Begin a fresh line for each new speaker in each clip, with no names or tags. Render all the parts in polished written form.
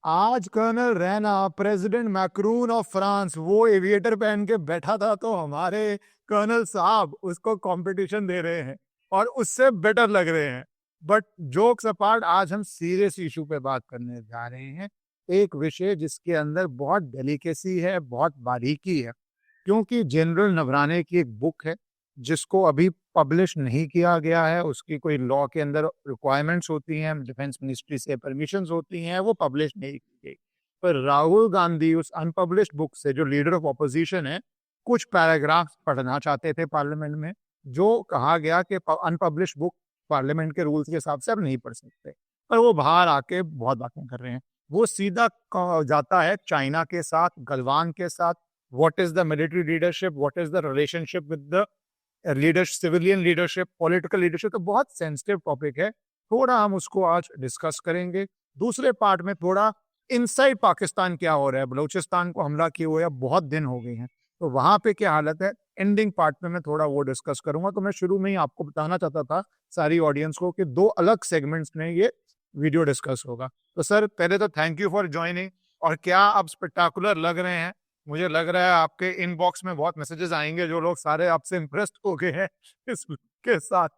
आज colonel Raina, president Macron of France, वो aviator पहन के बैठा था तो हमारे कर्नल साहब उसको कंपटीशन दे रहे हैं और उससे बेटर लग रहे हैं। बट जोक्स अपार्ट, आज हम सीरियस इशू पे बात करने जा रहे हैं। एक विषय जिसके अंदर बहुत डेलिकेसी है, बहुत बारीकी है, क्योंकि जनरल नवराने की एक बुक है जिसको अभी पब्लिश नहीं किया गया है। उसकी कोई लॉ के अंदर रिक्वायरमेंट्स होती हैं, डिफेंस मिनिस्ट्री से परमिशंस होती हैं, वो पब्लिश नहीं की गई। पर राहुल गांधी उस अनपब्लिश्ड बुक से, जो लीडर ऑफ ऑपोजिशन है, कुछ पैराग्राफ्स पढ़ना चाहते थे पार्लियामेंट में, जो कहा गया कि अनपब्लिश्ड बुक पार्लियामेंट के रूल्स के हिसाब से अब नहीं पढ़ सकते। पर वो बाहर आके बहुत बातें कर रहे हैं। वो सीधा जाता है चाइना के साथ, गलवान के साथ। What is the military leadership, what is the relationship with the leadership, civilian leadership, political leadership. तो बहुत सेंसिटिव टॉपिक है, थोड़ा हम उसको आज डिस्कस करेंगे। दूसरे पार्ट में थोड़ा इनसाइड पाकिस्तान क्या हो रहा है, बलूचिस्तान को हमला किए हुए अब बहुत दिन हो गए हैं, तो वहां पे क्या हालत है, एंडिंग पार्ट में मैं थोड़ा वो डिस्कस करूंगा। तो मैं शुरू में ही आपको बताना चाहता था सारी ऑडियंस को कि दो अलग सेगमेंट्स में ये वीडियो डिस्कस होगा। तो सर, पहले तो थैंक यू फॉर ज्वाइनिंग। और क्या आप स्पेक्टाकुलर लग रहे हैं। मुझे लग रहा है आपके इनबॉक्स में बहुत मैसेजेस आएंगे, जो लोग सारे आपसे इम्प्रेस्ड हो गए हैं इसके साथ।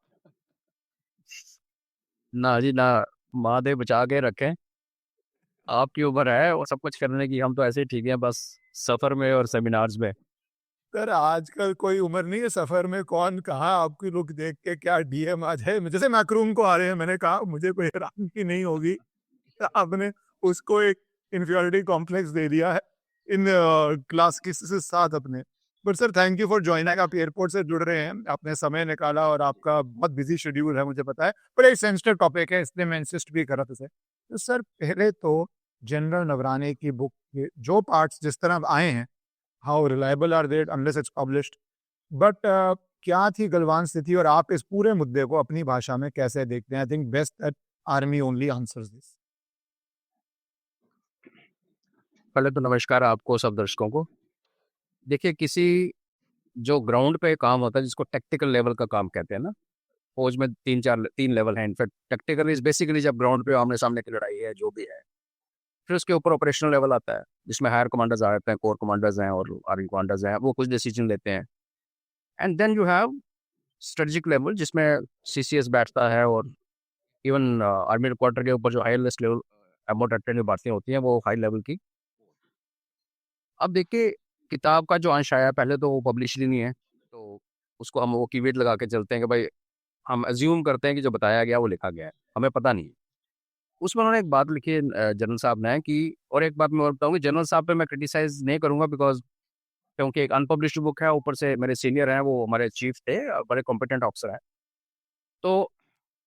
ना जी ना, महादेव बचा के रखें। आपकी उम्र है वो सब कुछ करने की, हम तो ऐसे ही ठीक है, बस सफर में और सेमिनार्स में।
सर, आजकल कोई उम्र नहीं है सफर में। कौन कहा आपकी लुक देख के क्या डीएम आ जाए, जैसे मैक्रून को आ रहे हैं। मैंने कहा मुझे कोई हैरानगी नहीं होगी, आपने उसको एक इंफीरियरिटी कॉम्प्लेक्स दे दिया है इन क्लास के साथ अपने। But sir, thank you for joining. आप एयरपोर्ट से जुड़ रहे हैं, आपने समय निकाला और आपका बहुत बिजी शेड्यूल है, मुझे पता है। पर एक सेंसिटिव टॉपिक है, इसलिए मैं इंसिस्ट भी कर रहा था सर। तो सर, पहले तो जनरल नवराने की बुक के जो पार्ट्स जिस तरह आए हैं, how reliable are that unless it's published. But क्या थी गलवान स्थिति, और आप इस पूरे मुद्दे को अपनी भाषा में कैसे देखते हैं? I think best that army only answers this.
पहले तो नमस्कार आपको, सब दर्शकों को। देखिए, किसी जो ग्राउंड पे काम होता है जिसको टेक्टिकल लेवल का काम कहते हैं ना, फौज में तीन लेवल है इनफैक्ट। टेक्टिकल इज बेसिकली जब ग्राउंड पे आमने सामने की लड़ाई है जो भी है। फिर उसके ऊपर ऑपरेशनल लेवल आता है जिसमें हायर कमांडर्स आ जाते हैं, कोर कमांडर्स हैं और आर्मी कमांडर्स हैं, वो कुछ डिसीजन लेते हैं। And then you have strategic level जिसमें सीसीएस बैठता है, और इवन आर्मी क्वार्टर के ऊपर जो हाईएस्ट लेवल एमोटेक्टेड बातें होती हैं वो हाई लेवल की। अब देखिए, किताब का जो अंश आया पहले तो वो पब्लिश ही नहीं है, तो उसको हम वो कीवर्ड लगा के चलते हैं कि भाई हम अज्यूम करते हैं कि जो बताया गया वो लिखा गया है, हमें पता नहीं है। उसमें उन्होंने एक बात लिखी है जनरल साहब ने कि, और एक बात मैं और बताऊंगी, जनरल साहब पे मैं क्रिटिसाइज नहीं करूंगा बिकॉज क्योंकि एक अनपब्लिश्ड बुक है, ऊपर से मेरे सीनियर हैं, वो हमारे चीफ थे, बड़े कॉम्पिटेंट ऑफिसर हैं। तो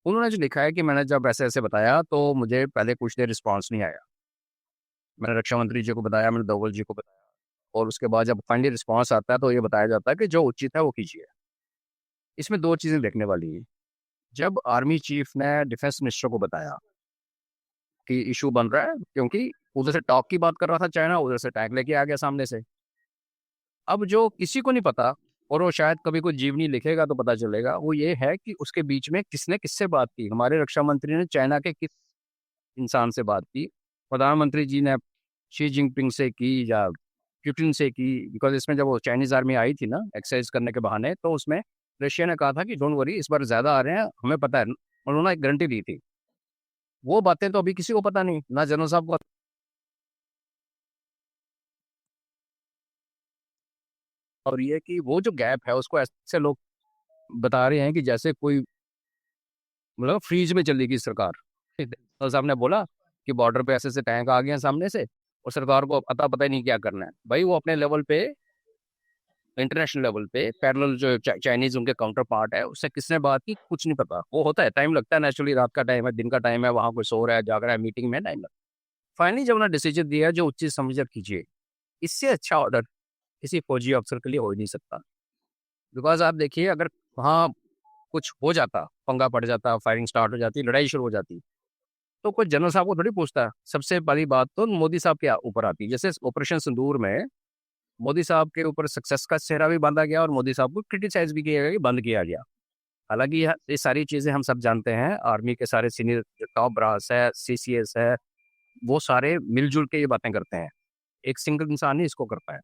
उन्होंने जो लिखा है कि मैंने जब ऐसे ऐसे बताया तो मुझे पहले कुछ देर रिस्पॉन्स नहीं आया। मैंने रक्षा मंत्री जी को बताया, मैंने डोवल जी को बताया, और उसके बाद जब फाइनली रिस्पॉन्स आता है तो ये बताया जाता है कि जो उचित है वो कीजिए। इसमें दो चीज़ें देखने वाली हैं। जब आर्मी चीफ ने डिफेंस मिनिस्टर को बताया कि इशू बन रहा है, क्योंकि उधर से टॉक की बात कर रहा था चाइना, उधर से टैंक लेके आ गया सामने से। अब जो किसी को नहीं पता, और वो शायद कभी कोई जीवनी लिखेगा तो पता चलेगा, वो ये है कि उसके बीच में किसने किससे बात की। हमारे रक्षा मंत्री ने चाइना के किस इंसान से बात की, प्रधानमंत्री जी ने शी जिनपिंग से की या पुतिन से की। बिकॉज इसमें जब वो चाइनीज आर्मी आई थी ना एक्सरसाइज करने के बहाने, तो उसमें रशिया ने कहा था कि डोंट वरी, इस बार ज्यादा आ रहे हैं, हमें पता है। उन्होंने एक गारंटी दी थी। वो बातें तो अभी किसी को पता नहीं, ना जनरल साहब को। और ये कि वो जो गैप है उसको ऐसे लोग बता रहे हैं कि जैसे कोई मतलब फ्रीज में चली गई सरकार। जनरल साहब ने बोला कि बॉर्डर पे ऐसे ऐसे टैंक आ गए हैं सामने से, और सरकार को पता ही नहीं क्या करना है। भाई वो अपने लेवल पे, इंटरनेशनल लेवल पे पैरेलल जो चाइनीज उनके काउंटर पार्ट है, उससे किसने बात की कुछ नहीं पता। वो होता है, टाइम लगता है, नेचुरली रात का टाइम है, दिन का टाइम है, वहां कोई सो रहा है, जाग रहा है, मीटिंग में टाइम लगता है। फाइनली जब उन्होंने डिसीजन दिया जो उचित समझ कीजिए, इससे अच्छा ऑर्डर किसी फौजी अफसर के लिए हो ही नहीं सकता। बिकॉज आप देखिए, अगर वहाँ कुछ हो जाता, पंगा पड़ जाता, फायरिंग स्टार्ट हो जाती, लड़ाई शुरू हो जाती, तो कोई जनरल साहब को थोड़ी पूछता। सबसे पहली बात तो मोदी साहब के ऊपर आती। जैसे ऑपरेशन सिंदूर में मोदी साहब के ऊपर सक्सेस का सेहरा भी बांधा गया और मोदी साहब को क्रिटिसाइज भी किया गया कि बंद किया गया। हालांकि ये सारी चीजें हम सब जानते हैं, आर्मी के सारे सीनियर जो टॉप ब्रास है, सीसीएस है, वो सारे मिलजुल के ये बातें करते हैं, एक सिंगल इंसान ही इसको करता है।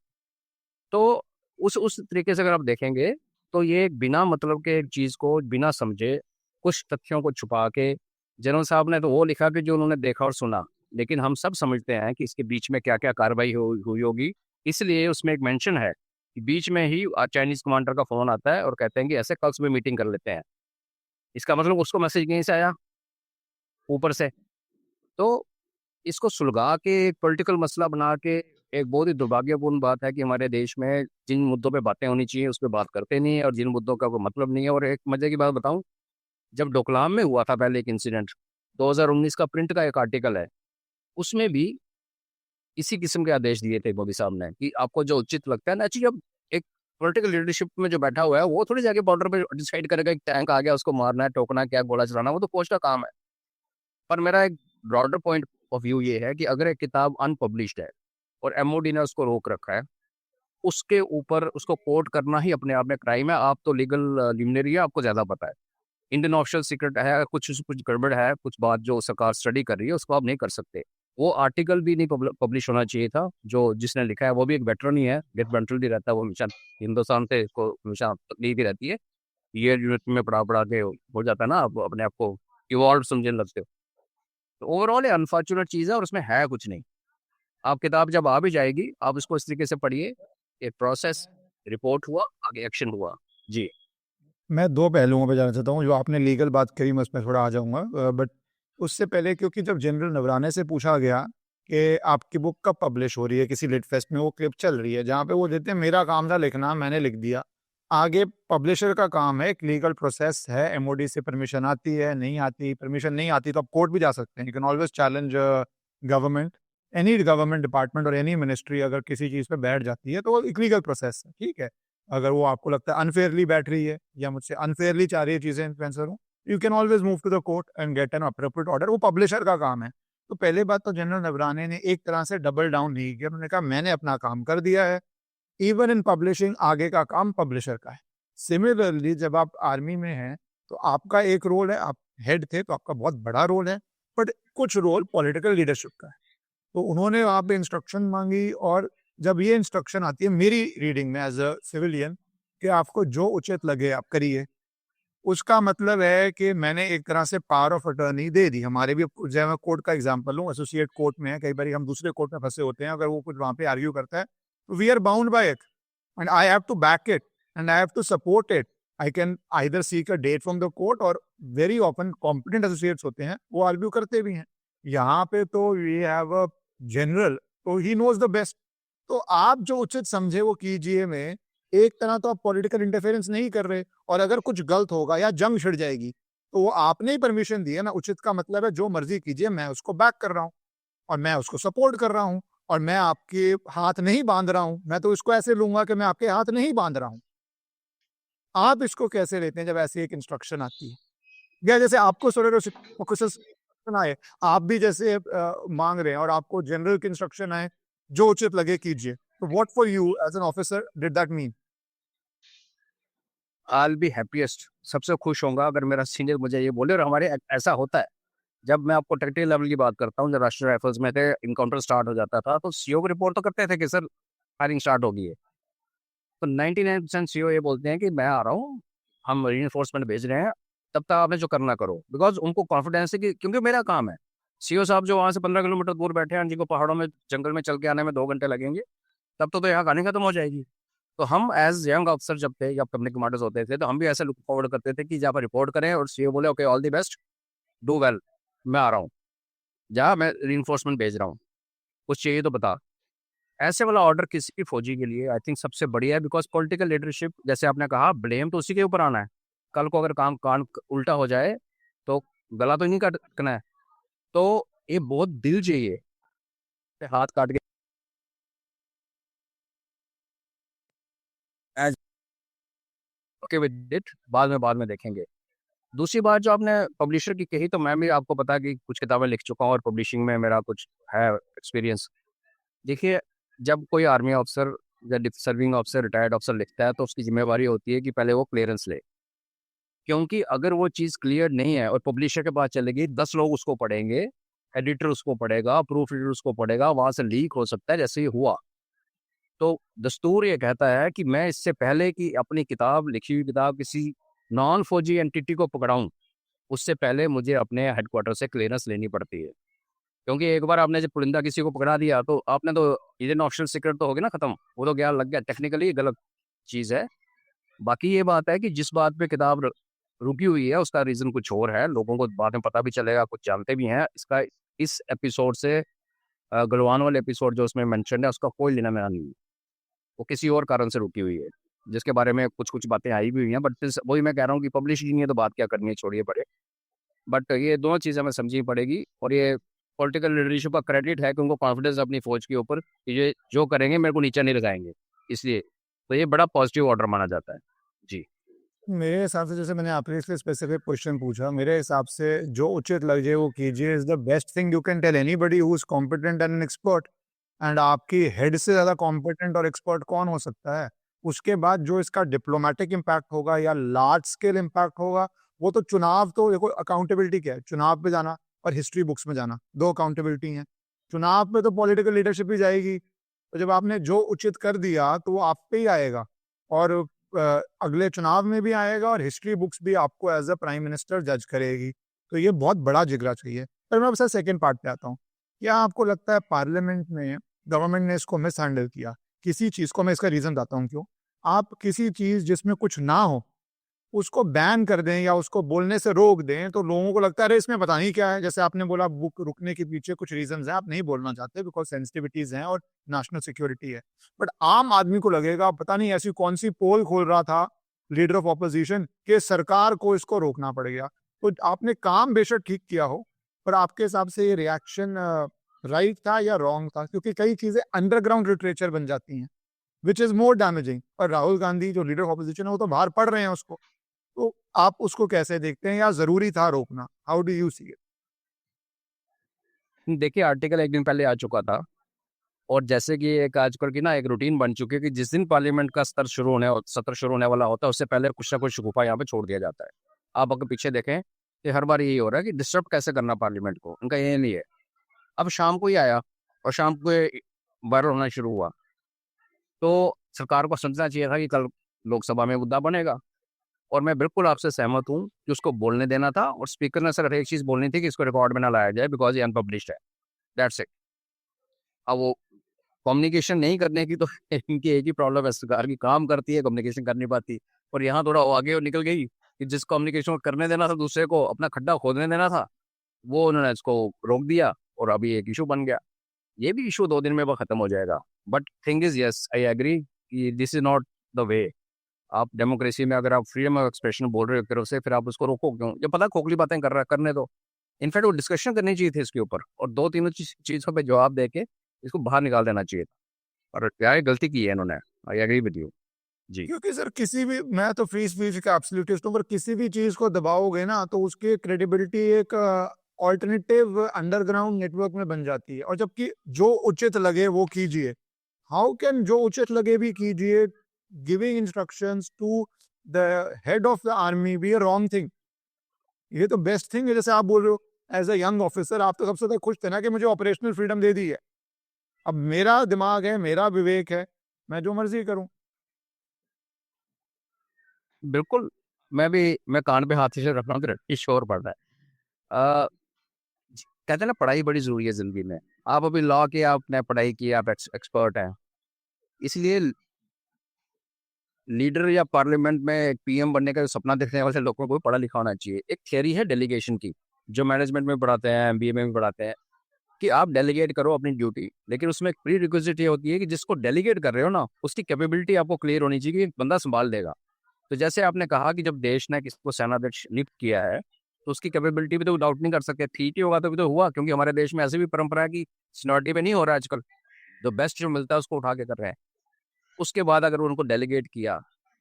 तो उस तरीके से अगर आप देखेंगे तो ये बिना मतलब के एक चीज़ को बिना समझे, कुछ तथ्यों को छुपा के, जनरल साहब ने तो वो लिखा कि जो उन्होंने देखा और सुना, लेकिन हम सब समझते हैं कि इसके बीच में क्या-क्या कार्रवाई हुई होगी। इसलिए उसमें एक मेंशन है कि बीच में ही चाइनीज़ कमांडर का फ़ोन आता है और कहते हैं कि ऐसे कल सुबह मीटिंग कर लेते हैं। इसका मतलब उसको मैसेज कहीं से आया, ऊपर से। तो इसको सुलगा के एक पॉलिटिकल मसला बना के, एक बहुत ही दुर्भाग्यपूर्ण बात है कि हमारे देश में जिन मुद्दों पे बातें होनी चाहिए उस पे बात करते नहीं है, और जिन मुद्दों का कोई मतलब नहीं है। और एक मजे की बात बताऊं, जब डोकलाम में हुआ था पहले एक इंसिडेंट, 2019 का प्रिंट का एक आर्टिकल है, उसमें भी इसी किस्म के आदेश दिए थे मोदी साहब ने कि आपको जो उचित लगता है ना। एक्चुअली अब एक पॉलिटिकल लीडरशिप में जो बैठा हुआ है वो थोड़ी जाके बॉर्डर पे डिसाइड करेगा एक टैंक आ गया उसको मारना है, टोकना है, क्या गोला चलाना, वो तो फौज का काम है। पर मेरा एक ब्रॉडर पॉइंट ऑफ व्यू ये है कि अगर एक किताब अनपब्लिश्ड है और एमओडी ने उसको रोक रखा है, उसके ऊपर उसको कोट करना ही अपने आप में क्राइम है। आप तो लीगल लिमिनरी है, आपको ज्यादा पता है। इंडियन ऑफिशियल सीक्रेट है, कुछ गड़बड़ है, कुछ बात जो सरकार स्टडी कर रही है उसको आप नहीं कर सकते। वो आर्टिकल भी नहीं पब्लिश होना चाहिए था। जो जिसने लिखा है वो भी एक वेटरन ही है, गेट वेटरन भी रहता है, वो हमेशा हिंदुस्तान से इसको हमेशा तकलीफ ही रहती है। ये यूनिवर्सिटी में पढ़ा पढ़ा के हो जाता है ना, आप अपने आप को इवॉल्व समझने लगते हो। तो ओवरऑल ये अनफॉर्चुनेट चीज़ है और उसमें है कुछ नहीं। आप किताब जब आ भी जाएगी, आप उसको इस तरीके से पढ़िए, एक प्रोसेस, रिपोर्ट हुआ, आगे एक्शन हुआ। जी।
मैं दो पहलुओं पे जाना चाहता हूँ। जो आपने लीगल बात करी मैं उसमें थोड़ा आ जाऊँगा, बट उससे पहले क्योंकि जब जनरल नवराने से पूछा गया कि आपकी बुक कब पब्लिश हो रही है, किसी लिट फेस्ट में वो क्लिप चल रही है जहाँ पे वो देते हैं मेरा काम था लिखना, मैंने लिख दिया। आगे पब्लिशर का काम है, एक लीगल प्रोसेस है, एमओडी से परमिशन आती है, नहीं आती, परमिशन नहीं आती तो आप कोर्ट भी जा सकते हैं। You can always challenge government, any government department और एनी मिनिस्ट्री अगर किसी चीज़ पे बैठ जाती है तो वो एक लीगल प्रोसेस है, ठीक है। अगर वो आपको लगता है अनफेयरली बैठ रही है या मुझसे अनफेयरली चाह रही है चीज़ें इन्फ्लुएंसर हूँ, you can always move to the court and get an appropriate order. वो पब्लिशर का काम है। तो पहले बात तो जनरल नवराने ने एक तरह से डबल डाउन नहीं किया, उन्होंने कहा मैंने अपना काम कर दिया है। इवन इन पब्लिशिंग आगे का काम पब्लिशर का है। सिमिलरली जब आप आर्मी में हैं तो आपका एक रोल है, आप हेड थे तो आपका बहुत बड़ा रोल है, बट कुछ रोल पॉलिटिकल लीडरशिप का है। तो उन्होंने वहाँ पे इंस्ट्रक्शन मांगी, और जब ये इंस्ट्रक्शन आती है मेरी रीडिंग में एज अ सिविलियन कि आपको जो उचित लगे आप करिए, उसका मतलब है कि मैंने एक तरह से पावर ऑफ अटर्नी दे दी। हमारे भी, जब मैं कोर्ट का एग्जांपल लूँ, एसोसिएट कोर्ट में है, कई बार हम दूसरे कोर्ट में फंसे होते हैं, अगर वो कुछ वहाँ पे आर्ग्यू करता है तो we are bound by it and I have to back it and I have to support it. I can either seek a date from the court, और वेरी ऑफन कॉम्पिटेंट एसोसिएट्स होते हैं वो argue करते भी हैं। यहाँ पे तो वी हैव अ जनरल, तो ही नोज द बेस्ट। तो आप जो उचित समझे वो कीजिए में, एक तरह तो आप पॉलिटिकल इंटरफेरेंस नहीं कर रहे, और अगर कुछ गलत होगा या जंग छिड़ जाएगी तो वो आपने ही परमिशन दी है ना। उचित का मतलब है जो मर्जी कीजिए, मैं उसको बैक कर रहा हूँ और मैं उसको सपोर्ट कर रहा हूँ, और मैं आपके हाथ नहीं बांध रहा हूँ। मैं तो इसको ऐसे लूंगा कि मैं आपके हाथ नहीं बांध रहा हूँ। आप इसको कैसे लेते हैं जब ऐसी एक इंस्ट्रक्शन आती है, या जैसे आपको इंस्ट्रक्शन आए, आप भी जैसे मांग रहे हैं और आपको जनरल की इंस्ट्रक्शन आए, जो उचित लगे कीजिए, तो what for you as an officer did that mean?
I be happiest, सबसे खुश होऊंगा अगर मेरा सीनियर मुझे ये बोले। और हमारे ऐसा होता है, जब मैं आपको टेक्निकल लेवल की बात करता हूँ, जब राष्ट्रीय राइफल्स में थे, इनकाउंटर स्टार्ट हो जाता था तो सीओ को रिपोर्ट तो करते थे कि सर फायरिंग स्टार्ट हो गई है। तो 99% सीओ ये बोलते हैं कि मैं आ रहा हूँ, हम रीइंफोर्समेंट भेज रहे हैं, तब तक आपने जो करना करो। बिकॉज उनको कॉन्फिडेंस है कि क्योंकि मेरा काम है। सीओ साहब जो वहाँ से 15 किलोमीटर दूर बैठे हैं, जिनको पहाड़ों में जंगल में चल के आने में 2 घंटे लगेंगे, तब तो यहाँ कहानी खत्म हो जाएगी। तो हम एज यंग अफसर जब थे, जब कंपनी कमांडर्स होते थे, तो हम भी ऐसे लुक फॉरवर्ड करते थे कि जहाँ पर रिपोर्ट करें और सीओ बोले okay all the best, do well, मैं आ रहा हूँ, जहाँ मैं रीइंफोर्समेंट भेज रहा हूँ, कुछ चाहिए तो बता। ऐसे वाला ऑर्डर किसी भी फौजी के लिए आई थिंक सबसे बढ़िया है। बिकॉज पॉलिटिकल लीडरशिप, जैसे आपने कहा, ब्लेम तो उसी के ऊपर आना है। कल को अगर काम कान उल्टा हो जाए तो गला तो नहीं काटना है। तो ये बहुत दिल चाहिए, हाथ काट के एज ओके विद इट, बाद में देखेंगे। दूसरी बात जो आपने पब्लिशर की कही, तो मैं भी आपको पता कि कुछ किताबें लिख चुका हूँ और पब्लिशिंग में मेरा कुछ है एक्सपीरियंस। देखिए, जब कोई आर्मी अफसर या सर्विंग अफसर, रिटायर्ड अफसर लिखता है तो उसकी जिम्मेवारी होती है कि पहले वो क्लियरेंस ले। क्योंकि अगर वो चीज़ क्लियर नहीं है और पब्लिशर के पास चलेगी, 10 लोग उसको पढ़ेंगे, एडिटर उसको पढ़ेगा, प्रूफ रीडर उसको पढ़ेगा, वहां से लीक हो सकता है, जैसे ही हुआ। तो दस्तूर ये कहता है कि मैं इससे पहले कि अपनी किताब, लिखी हुई किताब, किसी नॉन फौजी एंटिटी को पकड़ाऊं, उससे पहले मुझे अपने हेडक्वार्टर से क्लियरेंस लेनी पड़ती है। क्योंकि एक बार आपने जब पुरिंदा किसी को पकड़ा दिया तो आपने तो इंडियन ऑफिशियल सीक्रेट तो हो गया ना खत्म, वो तो गया, लग गया, टेक्निकली गलत चीज़ है। बाकी ये बात है कि जिस बात पे किताब रुकी हुई है उसका रीज़न कुछ और है, लोगों को बाद में पता भी चलेगा, कुछ जानते भी हैं इसका। इस एपिसोड से गलवान वाले एपिसोड जो उसमें मेंशन है उसका कोई लेना देना नहीं है, वो किसी और कारण से रुकी हुई है, जिसके बारे में कुछ कुछ बातें आई भी हुई हैं। बट वही मैं कह रहा हूँ कि पब्लिश ही नहीं है तो बात क्या करनी है, छोड़िए पड़े। बट ये दोनों चीज़ें हमें समझनी पड़ेगी, और ये पॉलिटिकल लीडरशिप का क्रेडिट है कि उनको कॉन्फिडेंस अपनी फौज के ऊपर कि ये जो करेंगे मेरे को नीचा नहीं लगाएंगे, इसलिए तो ये बड़ा पॉजिटिव ऑर्डर माना जाता है। जी।
मेरे हिसाब से, जैसे मैंने आपसे इसलिए स्पेसिफिक क्वेश्चन पूछा, मेरे हिसाब से जो उचित लगे वो कीजिए is the best thing you can tell anybody who is competent and an expert. And आपकी हेड से ज्यादा कॉम्पिटेंट और एक्सपर्ट कौन हो सकता है? उसके बाद जो इसका डिप्लोमेटिक इम्पैक्ट होगा या लार्ज स्केल इम्पैक्ट होगा, वो तो चुनाव, तो देखो अकाउंटेबिलिटी क्या है, चुनाव पे जाना और हिस्ट्री बुक्स में जाना, दो अकाउंटेबिलिटी हैं। चुनाव पे तो पॉलिटिकल लीडरशिप ही जाएगी, तो जब आपने जो उचित कर दिया तो वो आप पे ही आएगा, और अगले चुनाव में भी आएगा, और हिस्ट्री बुक्स भी आपको एज अ प्राइम मिनिस्टर जज करेगी। तो ये बहुत बड़ा जिगरा चाहिए। पर मैं अब सेकंड पार्ट पे आता हूँ। क्या आपको लगता है पार्लियामेंट में गवर्नमेंट ने इसको मिस हैंडल किया? किसी चीज को, मैं इसका रीजन बताता हूँ क्यों। आप किसी चीज जिसमें कुछ ना हो उसको बैन कर दें या उसको बोलने से रोक दें, तो लोगों को लगता है अरे इसमें पता नहीं क्या है। जैसे आपने बोला, बुक रुकने के पीछे कुछ रीजंस हैं, आप नहीं बोलना चाहते बिकॉज सेंसिटिविटीज हैं और नेशनल सिक्योरिटी है। बट आम आदमी को लगेगा पता नहीं ऐसी कौन सी पोल खोल रहा था लीडर ऑफ ऑपोजिशन कि सरकार को इसको रोकना पड़ गया। तो आपने काम बेशक ठीक किया हो, पर आपके हिसाब से ये रिएक्शन राइट था या रॉन्ग था? क्योंकि कई चीजें अंडरग्राउंड लिटरेचर बन जाती हैं विच इज मोर डैमेजिंग। और राहुल गांधी जो लीडर ऑफ ऑपोजिशन है वो तो बाहर पढ़ रहे हैं उसको। तो आप उसको कैसे देखते हैं, या जरूरी था रोकना? How do you see it?
देखिए, आर्टिकल एक दिन पहले आ चुका था, और जैसे कि एक आजकल की ना एक रूटीन बन चुकी है कि जिस दिन पार्लियामेंट का सत्र शुरू होने वाला होता है उससे पहले कुछ ना कुछ शगुफा यहाँ पे छोड़ दिया जाता है। आप अगर पीछे देखें कि हर बार यही हो रहा है कि डिस्टर्ब कैसे करना पार्लियामेंट को, उनका ये नहीं है। अब शाम को ही आया और शाम को वायरल होना शुरू हुआ, तो सरकार को समझना चाहिए था कि कल लोकसभा में मुद्दा बनेगा। और मैं बिल्कुल आपसे सहमत हूँ कि उसको बोलने देना था, और स्पीकर ने सिर्फ एक चीज़ बोलनी थी कि इसको रिकॉर्ड में ना लाया जाए बिकॉज ये अनपब्लिश्ड है, दैट्स इट। अब वो कम्युनिकेशन नहीं करने की तो इनकी एक ही प्रॉब्लम है, सरकार की काम करती है, कम्युनिकेशन कर नहीं पाती। और यहाँ थोड़ा वो आगे निकल गई कि जिस कम्युनिकेशन को करने देना था, दूसरे को अपना खड्डा खोदने देना था, वो उन्होंने इसको रोक दिया, और अभी एक इशू बन गया। ये भी इशू 2 दिन में वो खत्म हो जाएगा। But thing is, yes I agree कि this is not the way. आप डेमोक्रेसी में अगर आप फ्रीडम ऑफ एक्सप्रेशन बोल रहे हो एक तरफ से, फिर आप उसको रोको क्यों? जब पता खोखली बातें कर रहा, करने दो। इनफैक्ट वो डिस्कशन करनी चाहिए थी इसके ऊपर, और दो तीनों चीज़ों पे जवाब दे के इसको बाहर निकाल देना चाहिए था। और क्या है, गलती की है इन्होंने। I agree with you. जी।
क्योंकि सर किसी भी, मैं तो फ्री स्पीच का एब्सोल्यूटिस्ट हूँ, पर किसी भी चीज को दबाओगे ना तो उसकी क्रेडिबिलिटी एक ऑल्टरनेटिव अंडरग्राउंड नेटवर्क में बन जाती है। और जबकि जो उचित लगे वो कीजिए। हाउ कैन जो उचित लगे भी कीजिए? Giving instructions to the head of the army be a wrong thing? ये तो बेस्ट थिंग है। जैसे आप बोल रहे हो एज अ यंग ऑफिसर, आप तो सबसे ज्यादा खुश थे ना कि मुझे ऑपरेशनल फ्रीडम दे दी है। अब मेरा दिमाग है, मेरा विवेक है, मैं जो मर्जी करूं।
बिल्कुल। मैं कान पे हाथ से रख रहा हूँ कि रट्टी शोर पड़ रहा है। कहते हैं ना, पढ़ाई बड़ी जरूरी है जिंदगी में। आप अभी लॉ की आपने पढ़ाई की, आप एक्सपर्ट हैं, इसलिए लीडर या पार्लियामेंट में एक पीएम बनने का सपना देखने वाले लोगों को पढ़ा लिखा होना चाहिए। एक थियरी है डेलीगेशन की, जो मैनेजमेंट में पढ़ाते हैं, एमबीए में भी पढ़ाते हैं, कि आप डेलीगेट करो अपनी ड्यूटी, लेकिन उसमें एक प्री रिक्विजिट ये होती है कि जिसको डेलीगेट कर रहे हो ना, उसकी कैपेबिलिटी आपको क्लियर होनी चाहिए कि एक बंदा संभाल देगा। तो जैसे आपने कहा कि जब देश ने किसी को सेनाध्यक्ष नियुक्त किया है, तो उसकी कैपेबिलिटी भी तो डाउट नहीं कर सकते। ठीक ही होगा तो भी तो हुआ, क्योंकि हमारे देश में ऐसी भी परंपरा है कि सीनियरिटी पे नहीं हो रहा है आजकल, जो बेस्ट जो मिलता है उसको उठा के कर रहे हैं। उसके बाद अगर उनको डेलीगेट किया,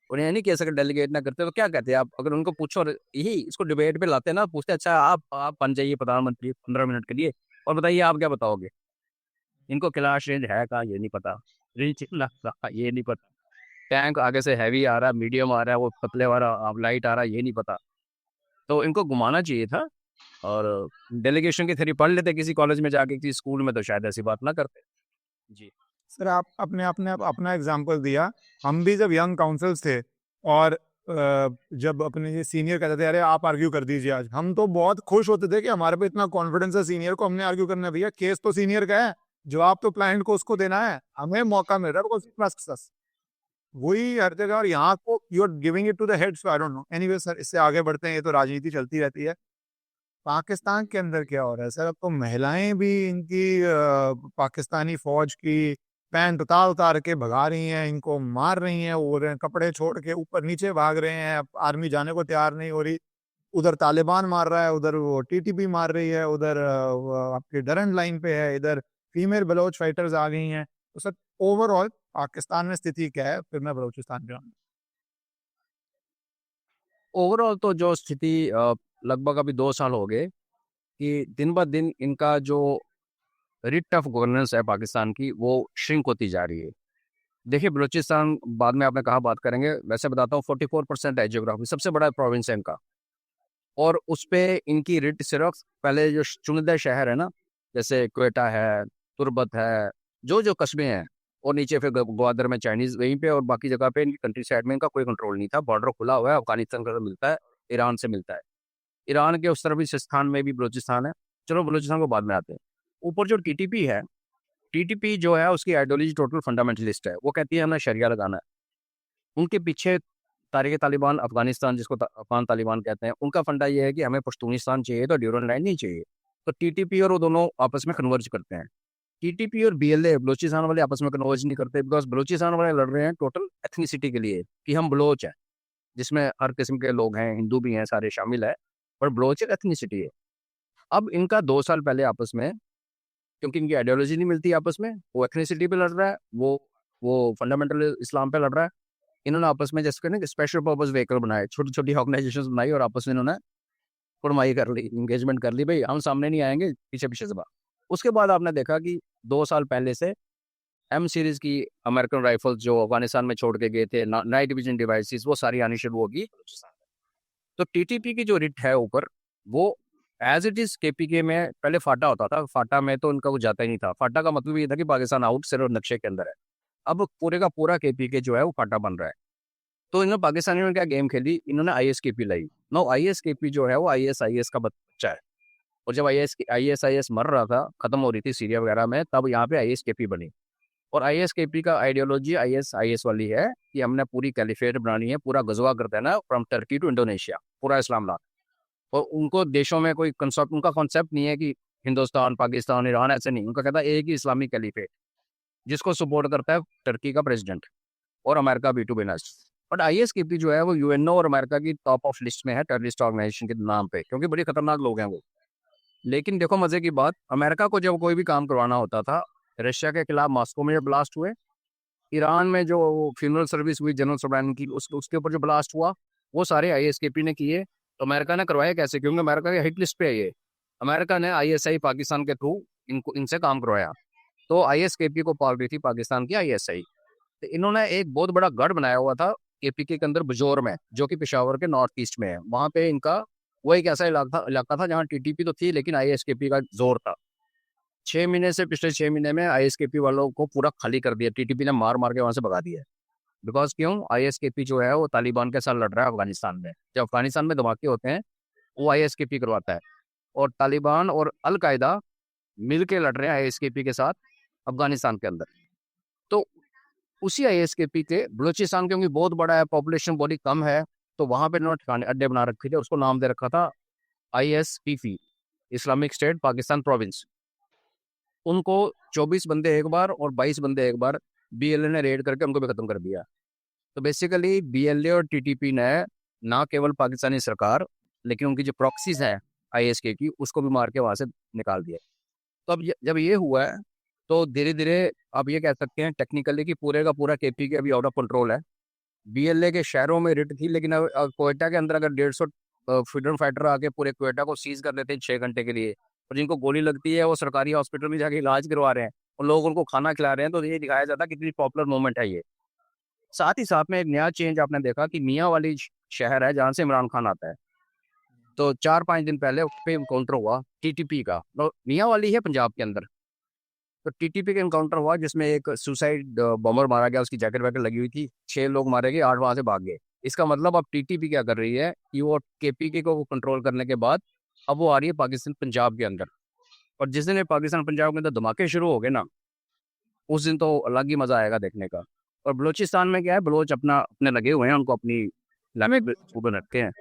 उन्हें ये नहीं कह सकते डेलीगेट ना करते तो क्या कहते हैं आप? अगर उनको पूछो, और यही इसको डिबेट पे लाते ना, पूछते अच्छा आप बन जाइए प्रधानमंत्री 15 मिनट के लिए, और बताइए आप क्या बताओगे? इनको क्लास रेंज है कहाँ, ये नहीं पता। रेंज ये नहीं पता। टैंक आगे से हैवी आ रहा है, मीडियम आ रहा है, वो पतले वाला लाइट आ रहा है, ये नहीं पता। तो इनको घुमाना चाहिए था और डेलीगेशन की थ्योरी पढ़ लेते किसी कॉलेज में जाके, किसी स्कूल में, तो शायद ऐसी बात ना करते। जी।
सर आप अपने अपना एग्जांपल दिया। हम भी जब यंग काउंसिल्स थे और जब अपने ये सीनियर कहते थे अरे आप आर्ग्यू कर दीजिए आज, हम तो बहुत खुश होते थे कि हमारे पे इतना कॉन्फिडेंस है सीनियर को, हमने आर्ग्यू करना। भैया केस तो सीनियर का है, जवाब तो क्लाइंट को उसको देना है, हमें मौका मिल रहा है। वही हर जगह। और यहाँ को you are giving it to the head, so I don't know. Anyway sir, इससे आगे बढ़ते हैं, ये तो राजनीति चलती रहती है। पाकिस्तान के अंदर क्या हो रहा है सर? अब तो महिलाएं भी इनकी पाकिस्तानी फौज की पैंट उतार उतार के भगा रही हैं, इनको मार रही हैं, और कपड़े छोड़ के ऊपर नीचे भाग रहे हैं। अब आर्मी जाने को तैयार नहीं हो रही। उधर तालिबान मार रहा है, उधर वो टीटीपी मार रही है, उधर वो आपकी डरन लाइन पे है, इधर फीमेल बलोच फाइटर्स आ गई हैं। तो सर ओवरऑल पाकिस्तान में स्थिति क्या है? फिर मैं बलोचिस्तान पे आऊँ।
ओवरऑल तो जो स्थिति लगभग अभी 2 साल हो गए कि दिन ब दिन इनका जो रिट ऑफ गवर्नेंस है पाकिस्तान की, वो श्रिंक होती जा रही है। देखिए बलूचिस्तान बाद में आपने कहा बात करेंगे, वैसे बताता हूँ 44% है जियोग्राफी, सबसे बड़ा प्रोविंस है इनका। और उस पे इनकी रिट सिर्फ पहले जो चुनिंदा शहर है ना, जैसे क्वेटा है, तुर्बत है, जो जो कस्बे हैं, और नीचे फिर ग्वादर में चाइनीज वहीं पे, और बाकी जगह पे कंट्री साइड में इनका कोई कंट्रोल नहीं था। बॉर्डर खुला हुआ है, अफगानिस्तान का मिलता है, ईरान से मिलता है, ईरान के उस तरफ भी सिस्तान में भी बलूचिस्तान है। चलो बलूचिस्तान को बाद में आते हैं। ऊपर जो टीटीपी है, टीटीपी जो है उसकी आइडियोलॉजी टोटल फंडामेंटलिस्ट है। वो कहती है हमें शरिया लगाना है। उनके पीछे तारिक तालिबान अफगानिस्तान, जिसको अफगान तालिबान कहते हैं, उनका फंडा ये है कि हमें पश्तूनिस्तान चाहिए, तो ड्यूरन लाइन नहीं चाहिए। तो टीटीपी और वो दोनों आपस में कन्वर्ज करते हैं। टीटीपी और बीएलए बलोचिस्तान वाले आपस में कन्वर्ज नहीं करते, बिकॉज बलोचिस्तान वाले लड़ रहे हैं टोटल एथनिसिटी के लिए कि हम बलोच हैं, जिसमें हर किस्म के लोग हैं, हिंदू भी हैं, सारे शामिल है, पर बलोच एथनिसिटी है। अब इनका 2 साल पहले आपस में, क्योंकि इनकी आइडियोलॉजी नहीं मिलती आपस में, वो एथनिसिटी पे लड़ रहा है, वो फंडामेंटल इस्लाम पे लड़ रहा है। इन्होंने आपस में जैसे ना स्पेशल पर्पस व्हीकल बनाए, छोटी छोटी ऑर्गेनाइजेशन बनाई, और आपस में इन्होंने कुड़माई कर ली, इंगेजमेंट कर ली, भाई हम सामने नहीं आएंगे, पीछे पीछे से बात। उसके बाद आपने देखा कि 2 साल पहले से एम सीरीज की अमेरिकन राइफल्स जो अफगानिस्तान में छोड़ के गए थे, नाइट विजन डिवाइसेस, वो सारी आनी शुरू होगी। तो टीटीपी की जो रिट है ऊपर, वो एज इट इज केपीके में पहले फाटा होता था। फाटा में तो उनका कुछ जाता ही नहीं था। फाटा का मतलब ये था कि पाकिस्तान आउट सिर्फ नक्शे के अंदर है। अब पूरे का पूरा केपीके जो है वो फाटा बन रहा है। तो इन्होंने पाकिस्तानियों ने क्या गेम खेली, इन्होंने आईएसकेपी लाई। नो, आईएसकेपी जो है वो आईएसआईएस का बच्चा है। और जब आईएसआईएस मर रहा था, खत्म हो रही थी सीरिया वगैरह में, तब यहाँ पे आईएसकेपी बनी। और आईएसकेपी का आइडियोलॉजी आईएसआईएस वाली है कि हमने पूरी कैलिफेट बनानी है, पूरा गजवा कर देना फ्रॉम टर्की टू इंडोनेशिया, पूरा इस्लाम लाना। और उनको देशों में कोई कंसेप्ट, उनका कॉन्सेप्ट नहीं है कि हिंदुस्तान, पाकिस्तान, ईरान, ऐसे नहीं। उनका कहता है एक ही इस्लामिक कैलिफेट, जिसको सपोर्ट करता है टर्की का प्रेसिडेंट और अमेरिका बी टू बिनस। बट आईएसकेपी जो है वो यूएनओ और अमेरिका की टॉप ऑफ लिस्ट में है टेररिस्ट ऑर्गेनाइजेशन के नाम पे, क्योंकि बड़ी खतरनाक लोग हैं वो। लेकिन देखो मजे की बात, अमेरिका को जब कोई भी काम करवाना होता था, रशिया के खिलाफ मॉस्को में जो ब्लास्ट हुए, ईरान में जो फ्यूनरल सर्विस हुई जनरल सोबरान की, उसके ऊपर जो ब्लास्ट हुआ, वो सारे आईएसकेपी ने किए। तो अमेरिका ने करवाया कैसे? क्योंकि अमेरिका के हिट लिस्ट पे है ये। अमेरिका ने आईएसआई पाकिस्तान के थ्रू इनसे काम करवाया। तो आईएसकेपी को पाल रही थी पाकिस्तान की आईएसआई। तो इन्होंने एक बहुत बड़ा गढ़ बनाया हुआ था केपीके के अंदर बजौर में, जो कि पेशावर के नॉर्थ ईस्ट में है। वहां पे इनका वो एक ऐसा इलाका था जहाँ टीटीपी तो थी, लेकिन आईएसकेपी का जोर था। 6 महीने से, पिछले 6 महीने में आईएसकेपी वालों को पूरा खाली कर दिया, टीटीपी ने मार मार के वहां से भगा दिया। बिकॉज क्यों? आईएसकेपी जो है वो तालिबान के साथ लड़ रहा है अफगानिस्तान में। जब अफगानिस्तान में धमाके होते हैं, वो आईएसकेपी करवाता है। और तालिबान और अलकायदा मिल के लड़ रहे हैं आईएसकेपी के साथ अफगानिस्तान के अंदर। तो उसी आईएसकेपी के बलूचिस्तान, क्योंकि बहुत बड़ा है, पॉपुलेशन बहुत कम है, तो वहां पे इन्होंने ठिकाने अड्डे बना रखे थे। उसको नाम दे रखा था ISPP, Islamic state Pakistan province. उनको 24 बंदे एक बार और 22 बंदे एक बार बीएलए ने रेड करके उनको भी खत्म कर दिया। तो बेसिकली बीएलए और टीटीपी ने ना केवल पाकिस्तानी सरकार, लेकिन उनकी जो प्रॉक्सीज है आईएसके की, उसको भी मार के वहां से निकाल दिया। तो अब जब ये हुआ है, तो धीरे धीरे आप ये कह सकते हैं टेक्निकली कि पूरे का पूरा केपी के अभी आउट ऑफ कंट्रोल है। बीएलए के शहरों में रिट थी, लेकिन अब क्वेटा के अंदर अगर 150 फ्रीडम फाइटर आके पूरे क्वेटा को सीज कर देते हैं 6 घंटे के लिए, और जिनको गोली लगती है वो सरकारी हॉस्पिटल में जाके इलाज करवा रहे हैं और लोग उनको खाना खिला रहे हैं, तो ये दिखाया जाता है कितनी पॉपुलर मूवमेंट है ये। साथ ही साथ में एक नया चेंज आपने देखा कि मियाँ वाली शहर है जहाँ से इमरान खान आता है। तो 4-5 दिन पहले उस पे इनकाउंटर हुआ टीटीपी का, तो मियाँ वाली है पंजाब के अंदर। तो टीटीपी का इनकाउंटर हुआ जिसमें एक सुसाइड बॉम्बर मारा गया, उसकी जैकेट वैकेट लगी हुई थी, 6 लोग मारे गए, 8 वहां से भाग गए। इसका मतलब अब टीटीपी क्या कर रही है कि वो केपीके को कंट्रोल करने के बाद अब वो आ रही है पाकिस्तान पंजाब के अंदर। और जिस दिन ये पाकिस्तान पंजाब के अंदर धमाके शुरू हो गए ना, उस दिन तो अलग ही मजा आएगा देखने का। और बलूचिस्तान में क्या है, बलोच अपना अपने लगे हुए हैं, उनको अपनी
मैं
लैंग्वेज ऊपर रखते हैं।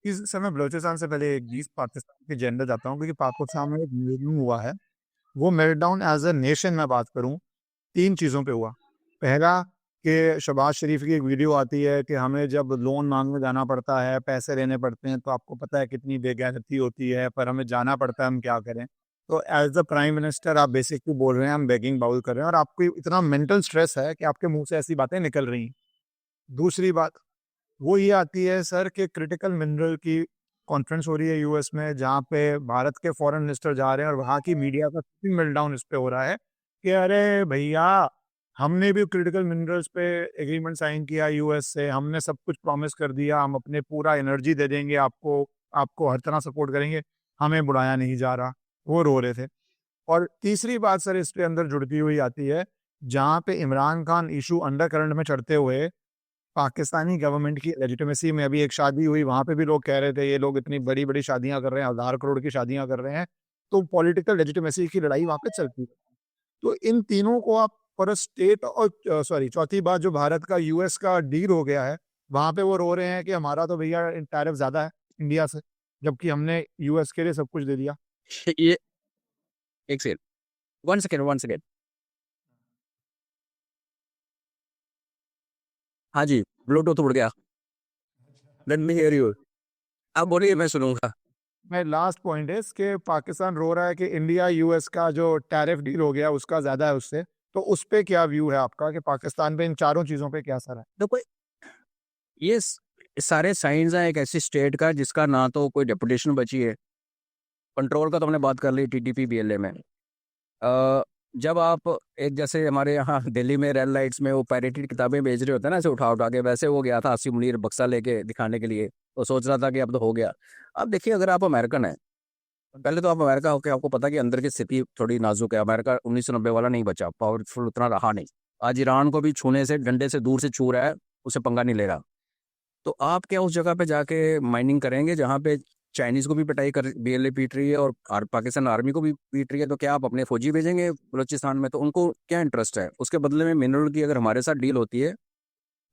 इस समय बलूचिस्तान से पहले एक चीज पाकिस्तान के जेंडर जाता हूँ, क्योंकि पाकिस्तान में एक मेल्टडाउन हुआ है। वो मेल्टडाउन एज अ नेशन मैं बात करूँ, 3 चीज़ों पे हुआ। पहला कि शहबाज शरीफ की एक वीडियो आती है कि हमें जब लोन मांगने जाना पड़ता है, पैसे लेने पड़ते हैं, तो आपको पता है कितनी बेगैरती होती है, पर हमें जाना पड़ता है, हम क्या करें। तो एज अ प्राइम मिनिस्टर आप बेसिकली बोल रहे हैं हम बेगिंग बाउल कर रहे हैं, और आपको इतना मेंटल स्ट्रेस है कि आपके मुंह से ऐसी बातें निकल रही हैं। दूसरी बात वो ये आती है सर कि क्रिटिकल मिनरल की कॉन्फ्रेंस हो रही है यूएस में, जहाँ पे भारत के फॉरेन मिनिस्टर जा रहे हैं, और वहाँ की मीडिया का मेल्टडाउन इस पे हो रहा है कि अरे भैया, हमने भी क्रिटिकल मिनरल्स पे एग्रीमेंट साइन किया यूएस से, हमने सब कुछ प्रॉमिस कर दिया, हम अपने पूरा एनर्जी दे देंगे आपको, आपको हर तरह सपोर्ट करेंगे, हमें बुलाया नहीं जा रहा। वो रो रहे थे। और तीसरी बात सर इस पे अंदर जुड़ती हुई आती है, जहाँ पे Imran Khan issue under current में चढ़ते हुए पाकिस्तानी गवर्नमेंट की लेजिटिमेसी में, अभी एक शादी हुई, वहाँ पे भी लोग कह रहे थे ये लोग इतनी बड़ी-बड़ी शादियाँ कर रहे हैं, हज़ार करोड़ की शादियाँ कर रहे हैं, तो पॉलिटिकल लेजिटिमेसी की लड़ाई वहाँ पे चलती है। तो इन तीनों को आप पर स्टेट और सॉरी चौथी बात जो भारत का यूएस का डील हो गया है, वहाँ पे वो रो रहे हैं कि हमारा तो भैया टैरिफ ज़्यादा है इंडिया से, जबकि हमने यूएस के लिए सब कुछ दे दिया।
ये एक सेकंड, 1 सेकंड, 1 सेकंड। हाँ जी, ब्लूटूथ उड़ गया। Let me here you. आप बोलिए, मैं सुनूंगा।
मैं लास्ट पॉइंट है कि पाकिस्तान रो रहा है कि इंडिया यूएस का जो टैरिफ डील हो गया उसका ज़्यादा है उससे, तो उस पे क्या व्यू है आपका कि पाकिस्तान पे इन चारों चीज़ों पे क्या असर है?
देखो, ये सारे साइंस हैं एक ऐसी स्टेट का जिसका ना तो कोई डेपुटेशन बची है। कंट्रोल का तो हमने बात कर ली टीटीपी बीएलए में। जब आप एक जैसे हमारे यहाँ दिल्ली में रेड लाइट्स में वो पैरेटेड किताबें बेच रहे होते हैं ना, ऐसे उठा उठा के, वैसे वो गया था आसिफ मुनीर बक्सा लेके दिखाने के लिए, वो सोच रहा था कि अब तो हो गया। अब देखिए, अगर आप अमेरिकन है, पहले तो आप अमेरिका होके आपको पता कि अंदर की स्थिति थोड़ी नाजुक है। अमेरिका 1990 वाला नहीं बचा, पावरफुल उतना रहा नहीं। आज ईरान को भी छूने से, डंडे से दूर से छू रहा है, उसे पंगा नहीं ले रहा। तो आप क्या उस जगह पे जाके माइनिंग करेंगे जहाँ पे चाइनीज को भी पिटाई कर बीएलए पीट रही है और पाकिस्तान आर्मी को भी पीट रही है? तो क्या आप अपने फौजी भेजेंगे बलूचिस्तान में? तो उनको क्या इंटरेस्ट है? उसके बदले में मिनरल की अगर हमारे साथ डील होती है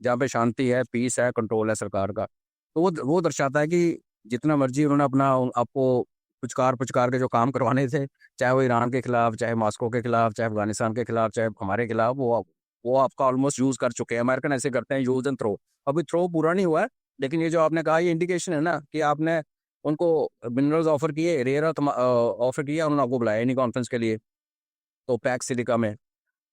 जहाँ पे शांति है, पीस है, कंट्रोल है सरकार का, तो वो दर्शाता है कि जितना मर्जी उन्होंने अपना आपको पुचकार पुचकार के जो काम करवाने थे, चाहे वो ईरान के खिलाफ, चाहे मॉस्को के खिलाफ, चाहे अफगानिस्तान के खिलाफ, चाहे हमारे खिलाफ, वो आपका ऑलमोस्ट यूज कर चुके हैं। अमेरिकन ऐसे करते हैं, यूज एंड थ्रो। अभी थ्रो पूरा नहीं हुआ है, लेकिन ये जो आपने कहा, ये इंडिकेशन है ना कि आपने उनको मिनरल्स ऑफर किए, रेयर अर्थ ऑफर किया, उन्होंने आपको बुलाया नहीं कॉन्फ्रेंस के लिए, तो पैक्स सिलिका में।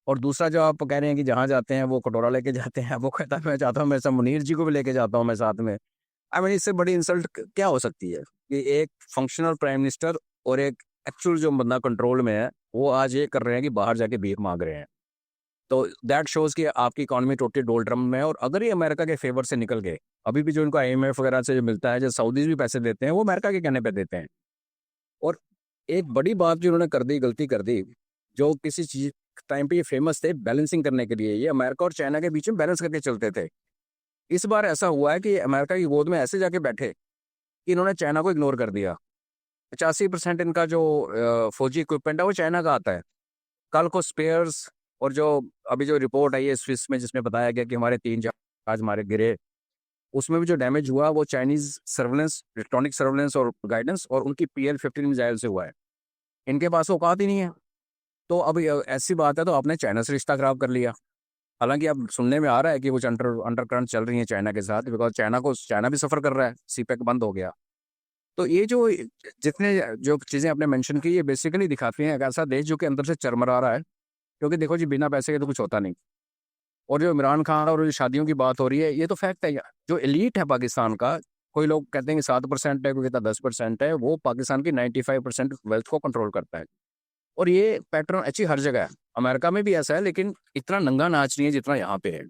और दूसरा जो आप कह रहे हैं कि जहाँ जाते हैं वो कटोरा लेके जाते हैं, वो कहता है मैं चाहता हूँ, मैं सब मुनीर जी को भी लेके जाता हूँ मैं साथ में। आई मीन, इससे बड़ी इंसल्ट क्या हो सकती है कि एक फंक्शनल प्राइम मिनिस्टर और एक एक्चुअल जो बंदा कंट्रोल में है, वो आज ये कर रहे हैं कि बाहर जाके भीख मांग रहे हैं। तो दैट शोज कि आपकी इकोनॉमी टोटली डोलड्रम में है। और अगर ये अमेरिका के फेवर से निकल गए, अभी भी जो इनको आईएमएफ वगैरह से जो मिलता है, जो सऊदीज भी पैसे देते हैं, वो अमेरिका के कहने पे देते हैं। और एक बड़ी बात जो उन्होंने कर दी, गलती कर दी, जो किसी चीज टाइम पे ये फेमस थे बैलेंसिंग करने के लिए, ये अमेरिका और चाइना के बीच में बैलेंस करके चलते थे। इस बार ऐसा हुआ है कि अमेरिका की गोद में ऐसे जाके बैठे कि इन्होंने चाइना को इग्नोर कर दिया। 85% इनका जो फौजी इक्विपमेंट है वो चाइना का आता है। कल को स्पेयर्स, और जो अभी जो रिपोर्ट आई है स्विस में जिसमें बताया गया कि हमारे 3 जहाज हमारे गिरे, उसमें भी जो डैमेज हुआ वो चाइनीज सर्वेलेंस, इलेक्ट्रॉनिक सर्वेलेंस और गाइडेंस और उनकी PL-15 मिसाइल से हुआ है। इनके पास औकात ही नहीं है। तो अब ऐसी बात है, तो आपने चाइना से रिश्ता खराब कर लिया। हालांकि अब सुनने में आ रहा है कि कुछ अंडरकरंट चल रही है चाइना के साथ, बिकॉज चाइना भी सफर कर रहा है, सीपेक बंद हो गया। तो ये जो जितने जो चीज़ें आपने मेंशन की, ये बेसिकली दिखाती हैं एक ऐसा देश जो कि अंदर से चरमरा रहा है। क्योंकि देखो जी, बिना पैसे के तो कुछ होता नहीं। और जो इमरान खान और जो शादियों की बात हो रही है, ये तो फैक्ट है। जो एलीट है पाकिस्तान का, कोई लोग कहते हैं कि 7% है, कोई कहता है 10% है, वो पाकिस्तान की 95% वेल्थ को कंट्रोल करता है। और ये पैटर्न अच्छी हर जगह है। अमेरिका में भी ऐसा है, लेकिन इतना नंगा नाच नहीं है जितना यहाँ पे है।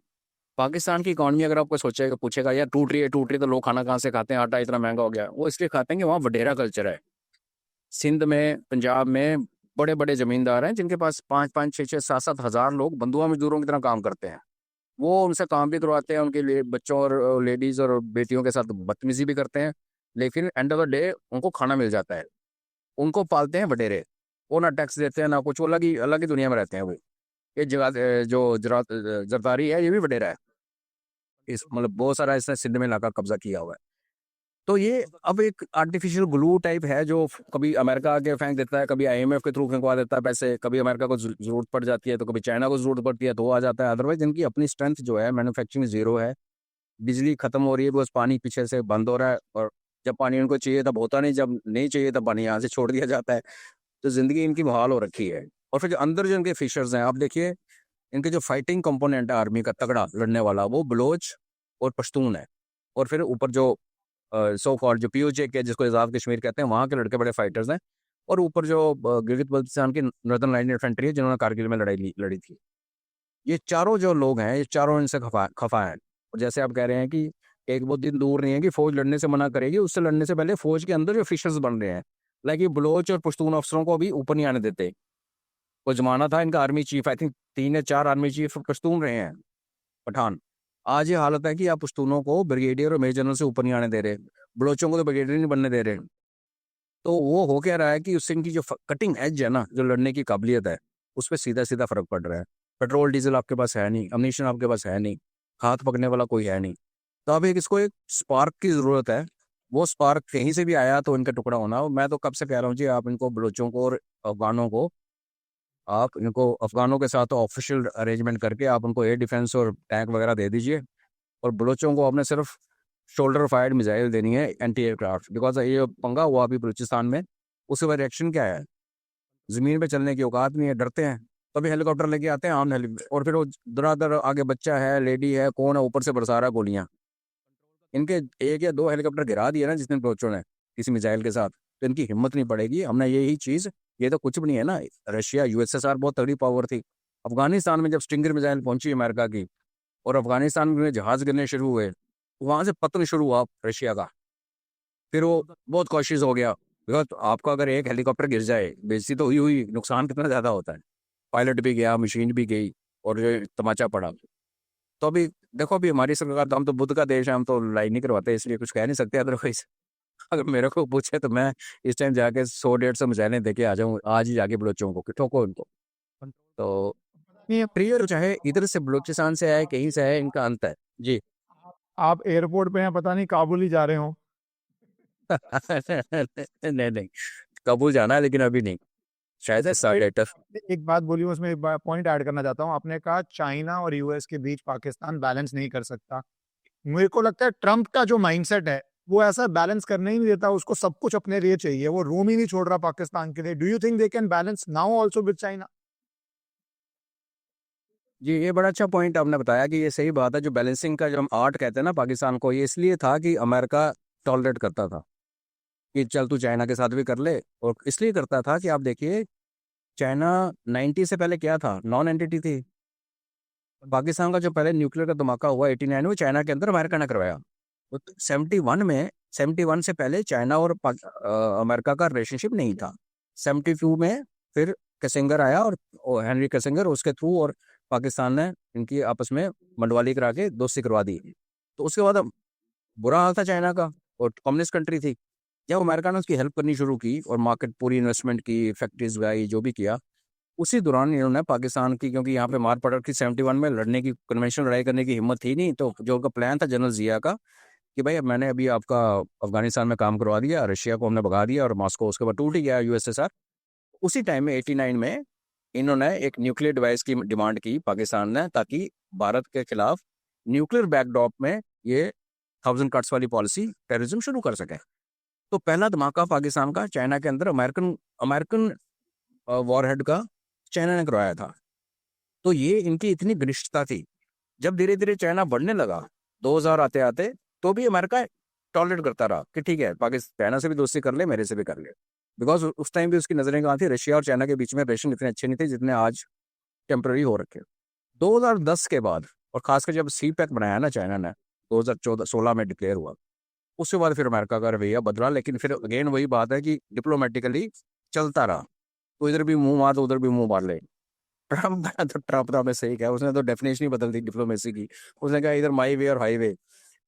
पाकिस्तान की इकॉनमी अगर आपको सोचेगा पूछेगा यार टूट रही है तो लोग खाना कहाँ से खाते हैं, आटा इतना महंगा हो गया, वो इसलिए खाते हैं कि वहाँ वडेरा कल्चर है। सिंध में, पंजाब में बड़े बड़े जमींदार हैं जिनके पास 5-5, 6-6, 7-7 हज़ार लोग बंधुआ मजदूरों की तरह काम करते हैं। वो उनसे काम भी करवाते हैं, उनके लिए बच्चों और लेडीज और बेटियों के साथ बदतमीजी भी करते हैं, लेकिन एंड ऑफ द डे उनको खाना मिल जाता है। उनको पालते हैं वडेरे, वो ना टैक्स देते हैं ना कुछ, वो अलग ही दुनिया में रहते हैं वो। ये जगह जो जरदारी है ये भी वडेरा है, इस मतलब बहुत सारा इसने सिंध में इलाका कब्जा किया हुआ है। तो ये अब एक आर्टिफिशियल ग्लू टाइप है जो कभी अमेरिका आके फेंक देता है, कभी आईएमएफ के थ्रू फेंकवा देता है पैसे, कभी अमेरिका को जरूरत पड़ जाती है तो कभी चाइना को जरूरत पड़ती है तो वो आ जाता है। अदरवाइज इनकी अपनी स्ट्रेंथ जो है मैन्युफैक्चरिंग जीरो है। बिजली खत्म हो रही है, बस पानी पीछे से बंद हो रहा है, और जब पानी उनको चाहिए तब होता नहीं, जब नहीं चाहिए तब पानी यहाँ से छोड़ दिया जाता है। तो जिंदगी इनकी मुहाल हो रखी है। और फिर जो अंदर जो इनके फिशर्स हैं आप देखिए, इनके जो फाइटिंग कंपोनेंट है आर्मी का तगड़ा लड़ने वाला वो बलोच और पश्तून है। और फिर ऊपर जो सो कॉल्ड जो पीओजे के जिसको आज़ाद कश्मीर कहते हैं वहाँ के लड़के बड़े फाइटर्स हैं। और ऊपर जो गिलगित बल्तिस्तान की नॉर्दर्न लाइन इन्फेंट्री है जिन्होंने कारगिल में लड़ी थी। ये चारों जो लोग हैं ये चारों इनसे खफा हैं। और जैसे आप कह रहे हैं कि एक बहुत दिन दूर नहीं है कि फौज लड़ने से मना करेगी, उससे लड़ने से पहले फौज के अंदर जो फिशर्स बन रहे हैं, लाइक ये बलोच और पश्तून अफसरों को भी ऊपर नहीं आने देते। वो जमाना था इनका आर्मी चीफ, आई थिंक 3 या 4 आर्मी चीफ पश्तून रहे हैं, पठान। आज ये हालत है कि आप पश्तूनों को ब्रिगेडियर और मेजर जनरल से ऊपर नहीं आने दे रहे, बलोचों को तो ब्रिगेडियर नहीं बनने दे रहे। तो वो हो क्या रहा है कि उससे इनकी जो कटिंग एज है ना, जो लड़ने की काबिलियत है, उस पर सीधा सीधा फर्क पड़ रहा है। पेट्रोल डीजल आपके पास है नहीं, अम्यूनिशन आपके पास है नहीं, हाथ पकड़ने वाला कोई है नहीं। तो अब इसको एक स्पार्क की ज़रूरत है। वो स्पार्क कहीं से भी आया तो इनका टुकड़ा होना। मैं तो कब से कह रहा हूँ जी, आप इनको बलोचों को और अफगानों को, आप इनको अफगानों के साथ ऑफिशियल अरेंजमेंट करके आप उनको एयर डिफेंस और टैंक वगैरह दे दीजिए, और बलोचों को आपने सिर्फ शोल्डर फायर्ड मिसाइल देनी है, एंटी एयरक्राफ्ट। बिकॉज ये पंगा हुआ अभी बलूचिस्तान में, उसके बाद रिएक्शन क्या है, ज़मीन पे चलने की औकात नहीं है, डरते हैं, तभी हेलीकॉप्टर लेके आते हैं आम और फिर वो दर आगे बच्चा है, लेडी है, कौन है, ऊपर से बरसा रहा गोलियां। इनके 1 या 2 हेलीकॉप्टर गिरा दिए ना जितने बलोचों ने किसी मिसाइल के साथ, तो इनकी हिम्मत नहीं पड़ेगी। हमने यही चीज़, ये तो कुछ भी नहीं है ना, रशिया यूएसएसआर बहुत तगड़ी पावर थी। अफगानिस्तान में जब स्टिंगर मिसाइल पहुंची अमेरिका की और अफगानिस्तान में जहाज गिरने शुरू हुए, वहां से पतन शुरू हुआ रशिया का। फिर वो बहुत कॉशियस हो गया, बिकॉज आपका अगर एक हेलीकॉप्टर गिर जाए, बेइज्जती तो हुई हुई, नुकसान कितना ज़्यादा होता है, पायलट भी गया, मशीन भी गई, और जो तमाचा पड़ा। तो अभी देखो, अभी हमारी सरकार, तो हम तो बुद्ध का देश है, हम तो लड़ाई नहीं करवाते, इसलिए कुछ कह नहीं सकते। अदरवाइज अगर मेरे को पूछे तो मैं इस टाइम जाके 100-150 मिसाइलें देके आ जाऊँ आज ही जाके बलोचों को कि ठोको उनको। तो ये प्रिय चाहे इधर से बलूचिस्तान से आए कहीं से आए, इनका अंत है जी।
आप एयरपोर्ट पे हैं, पता नहीं काबुल ही जा रहे हो।
नहीं नहीं, कबूल जाना है लेकिन अभी नहीं, शायद लेटर।
एक बात बोली, उसमें एक पॉइंट ऐड करना चाहता हूँ। आपने कहा चाइना और यूएस के बीच पाकिस्तान बैलेंस नहीं कर सकता। मेरे को लगता है ट्रम्प का जो माइंडसेट है वो ऐसा बैलेंस करने ही नहीं देता, उसको सब कुछ अपने लिए चाहिए, वो रूम ही नहीं छोड़ रहा पाकिस्तान के लिए। Do you think they can balance now also with China?
जी, ये बड़ा अच्छा पॉइंट आपने बताया कि ये सही बात है। जो बैलेंसिंग का जो हम आर्ट कहते हैं ना पाकिस्तान को, ये इसलिए था कि अमेरिका टॉलरेट करता था कि चल तू चाइना के साथ भी कर ले, और इसलिए करता था कि आप देखिए चाइना 90 से पहले क्या था, नॉन एंटिटी थी। पाकिस्तान का जो पहले न्यूक्लियर का धमाका हुआ 89 में, चाइना के अंदर अमेरिका ने करवाया। 71 में, 71 से पहले चाइना और अमेरिका का रिलेशनशिप नहीं था। 72 में फिर किसिंगर आया, और हेनरी किसिंगर, उसके थ्रू और पाकिस्तान ने इनकी आपस में मंडवाली करा के दोस्ती करवा दी। तो उसके बाद बुरा हाल था चाइना का, और कम्युनिस्ट कंट्री थी। जब अमेरिका ने उसकी हेल्प करनी शुरू की और मार्केट पूरी इन्वेस्टमेंट की, फैक्ट्रीज लगाई, जो भी किया, उसी दौरान इन्होंने पाकिस्तान की, क्योंकि यहाँ पे मार पड़ रही 71 में, लड़ने की कन्वेंशनल लड़ाई करने की हिम्मत थी नहीं, तो जो उनका प्लान था जनरल जिया का कि भाई अब मैंने अभी आपका अफगानिस्तान में काम करवा दिया, रशिया को हमने भगा दिया, और मॉस्को उसके बाद टूट ही गया यूएसएसआर। उसी टाइम में 89 में इन्होंने एक न्यूक्लियर डिवाइस की डिमांड की पाकिस्तान ने, ताकि भारत के खिलाफ न्यूक्लियर बैकड्रॉप में ये 1000 कट्स वाली पॉलिसी टेररिज्म शुरू कर सके। तो पहला धमाका पाकिस्तान का चाइना के अंदर अमेरिकन अमेरिकन वॉरहेड का चाइना ने करवाया था। तो ये इनकी इतनी घनिष्ठता थी। जब धीरे धीरे चाइना बढ़ने लगा 2000 आते आते, तो भी अमेरिका टॉलरेट करता रहा कि ठीक है पाकिस्तान चाइना से भी दोस्ती कर ले, मेरे से भी कर ले। बिकॉज उस टाइम भी उसकी नजरें कहाँ थी, रशिया और चाइना के बीच में रिलेशन इतने अच्छे नहीं थे जितने आज टेम्पररी हो रखे। 2010 के बाद और खासकर जब सी पैक बनाया ना चाइना ने 2014-16 में डिक्लेयर हुआ, उसके बाद फिर अमेरिका का रवैया बदला। लेकिन फिर अगेन वही बात है कि डिप्लोमेटिकली चलता रहा, तो इधर भी मुंह मार तो उधर भी मुंह मार ले। ट्रम्प तो हमें सही कहा, उसने तो डेफिनेशन ही बदल दी डिप्लोमेसी की। उसने कहा इधर माई वे और हाईवे,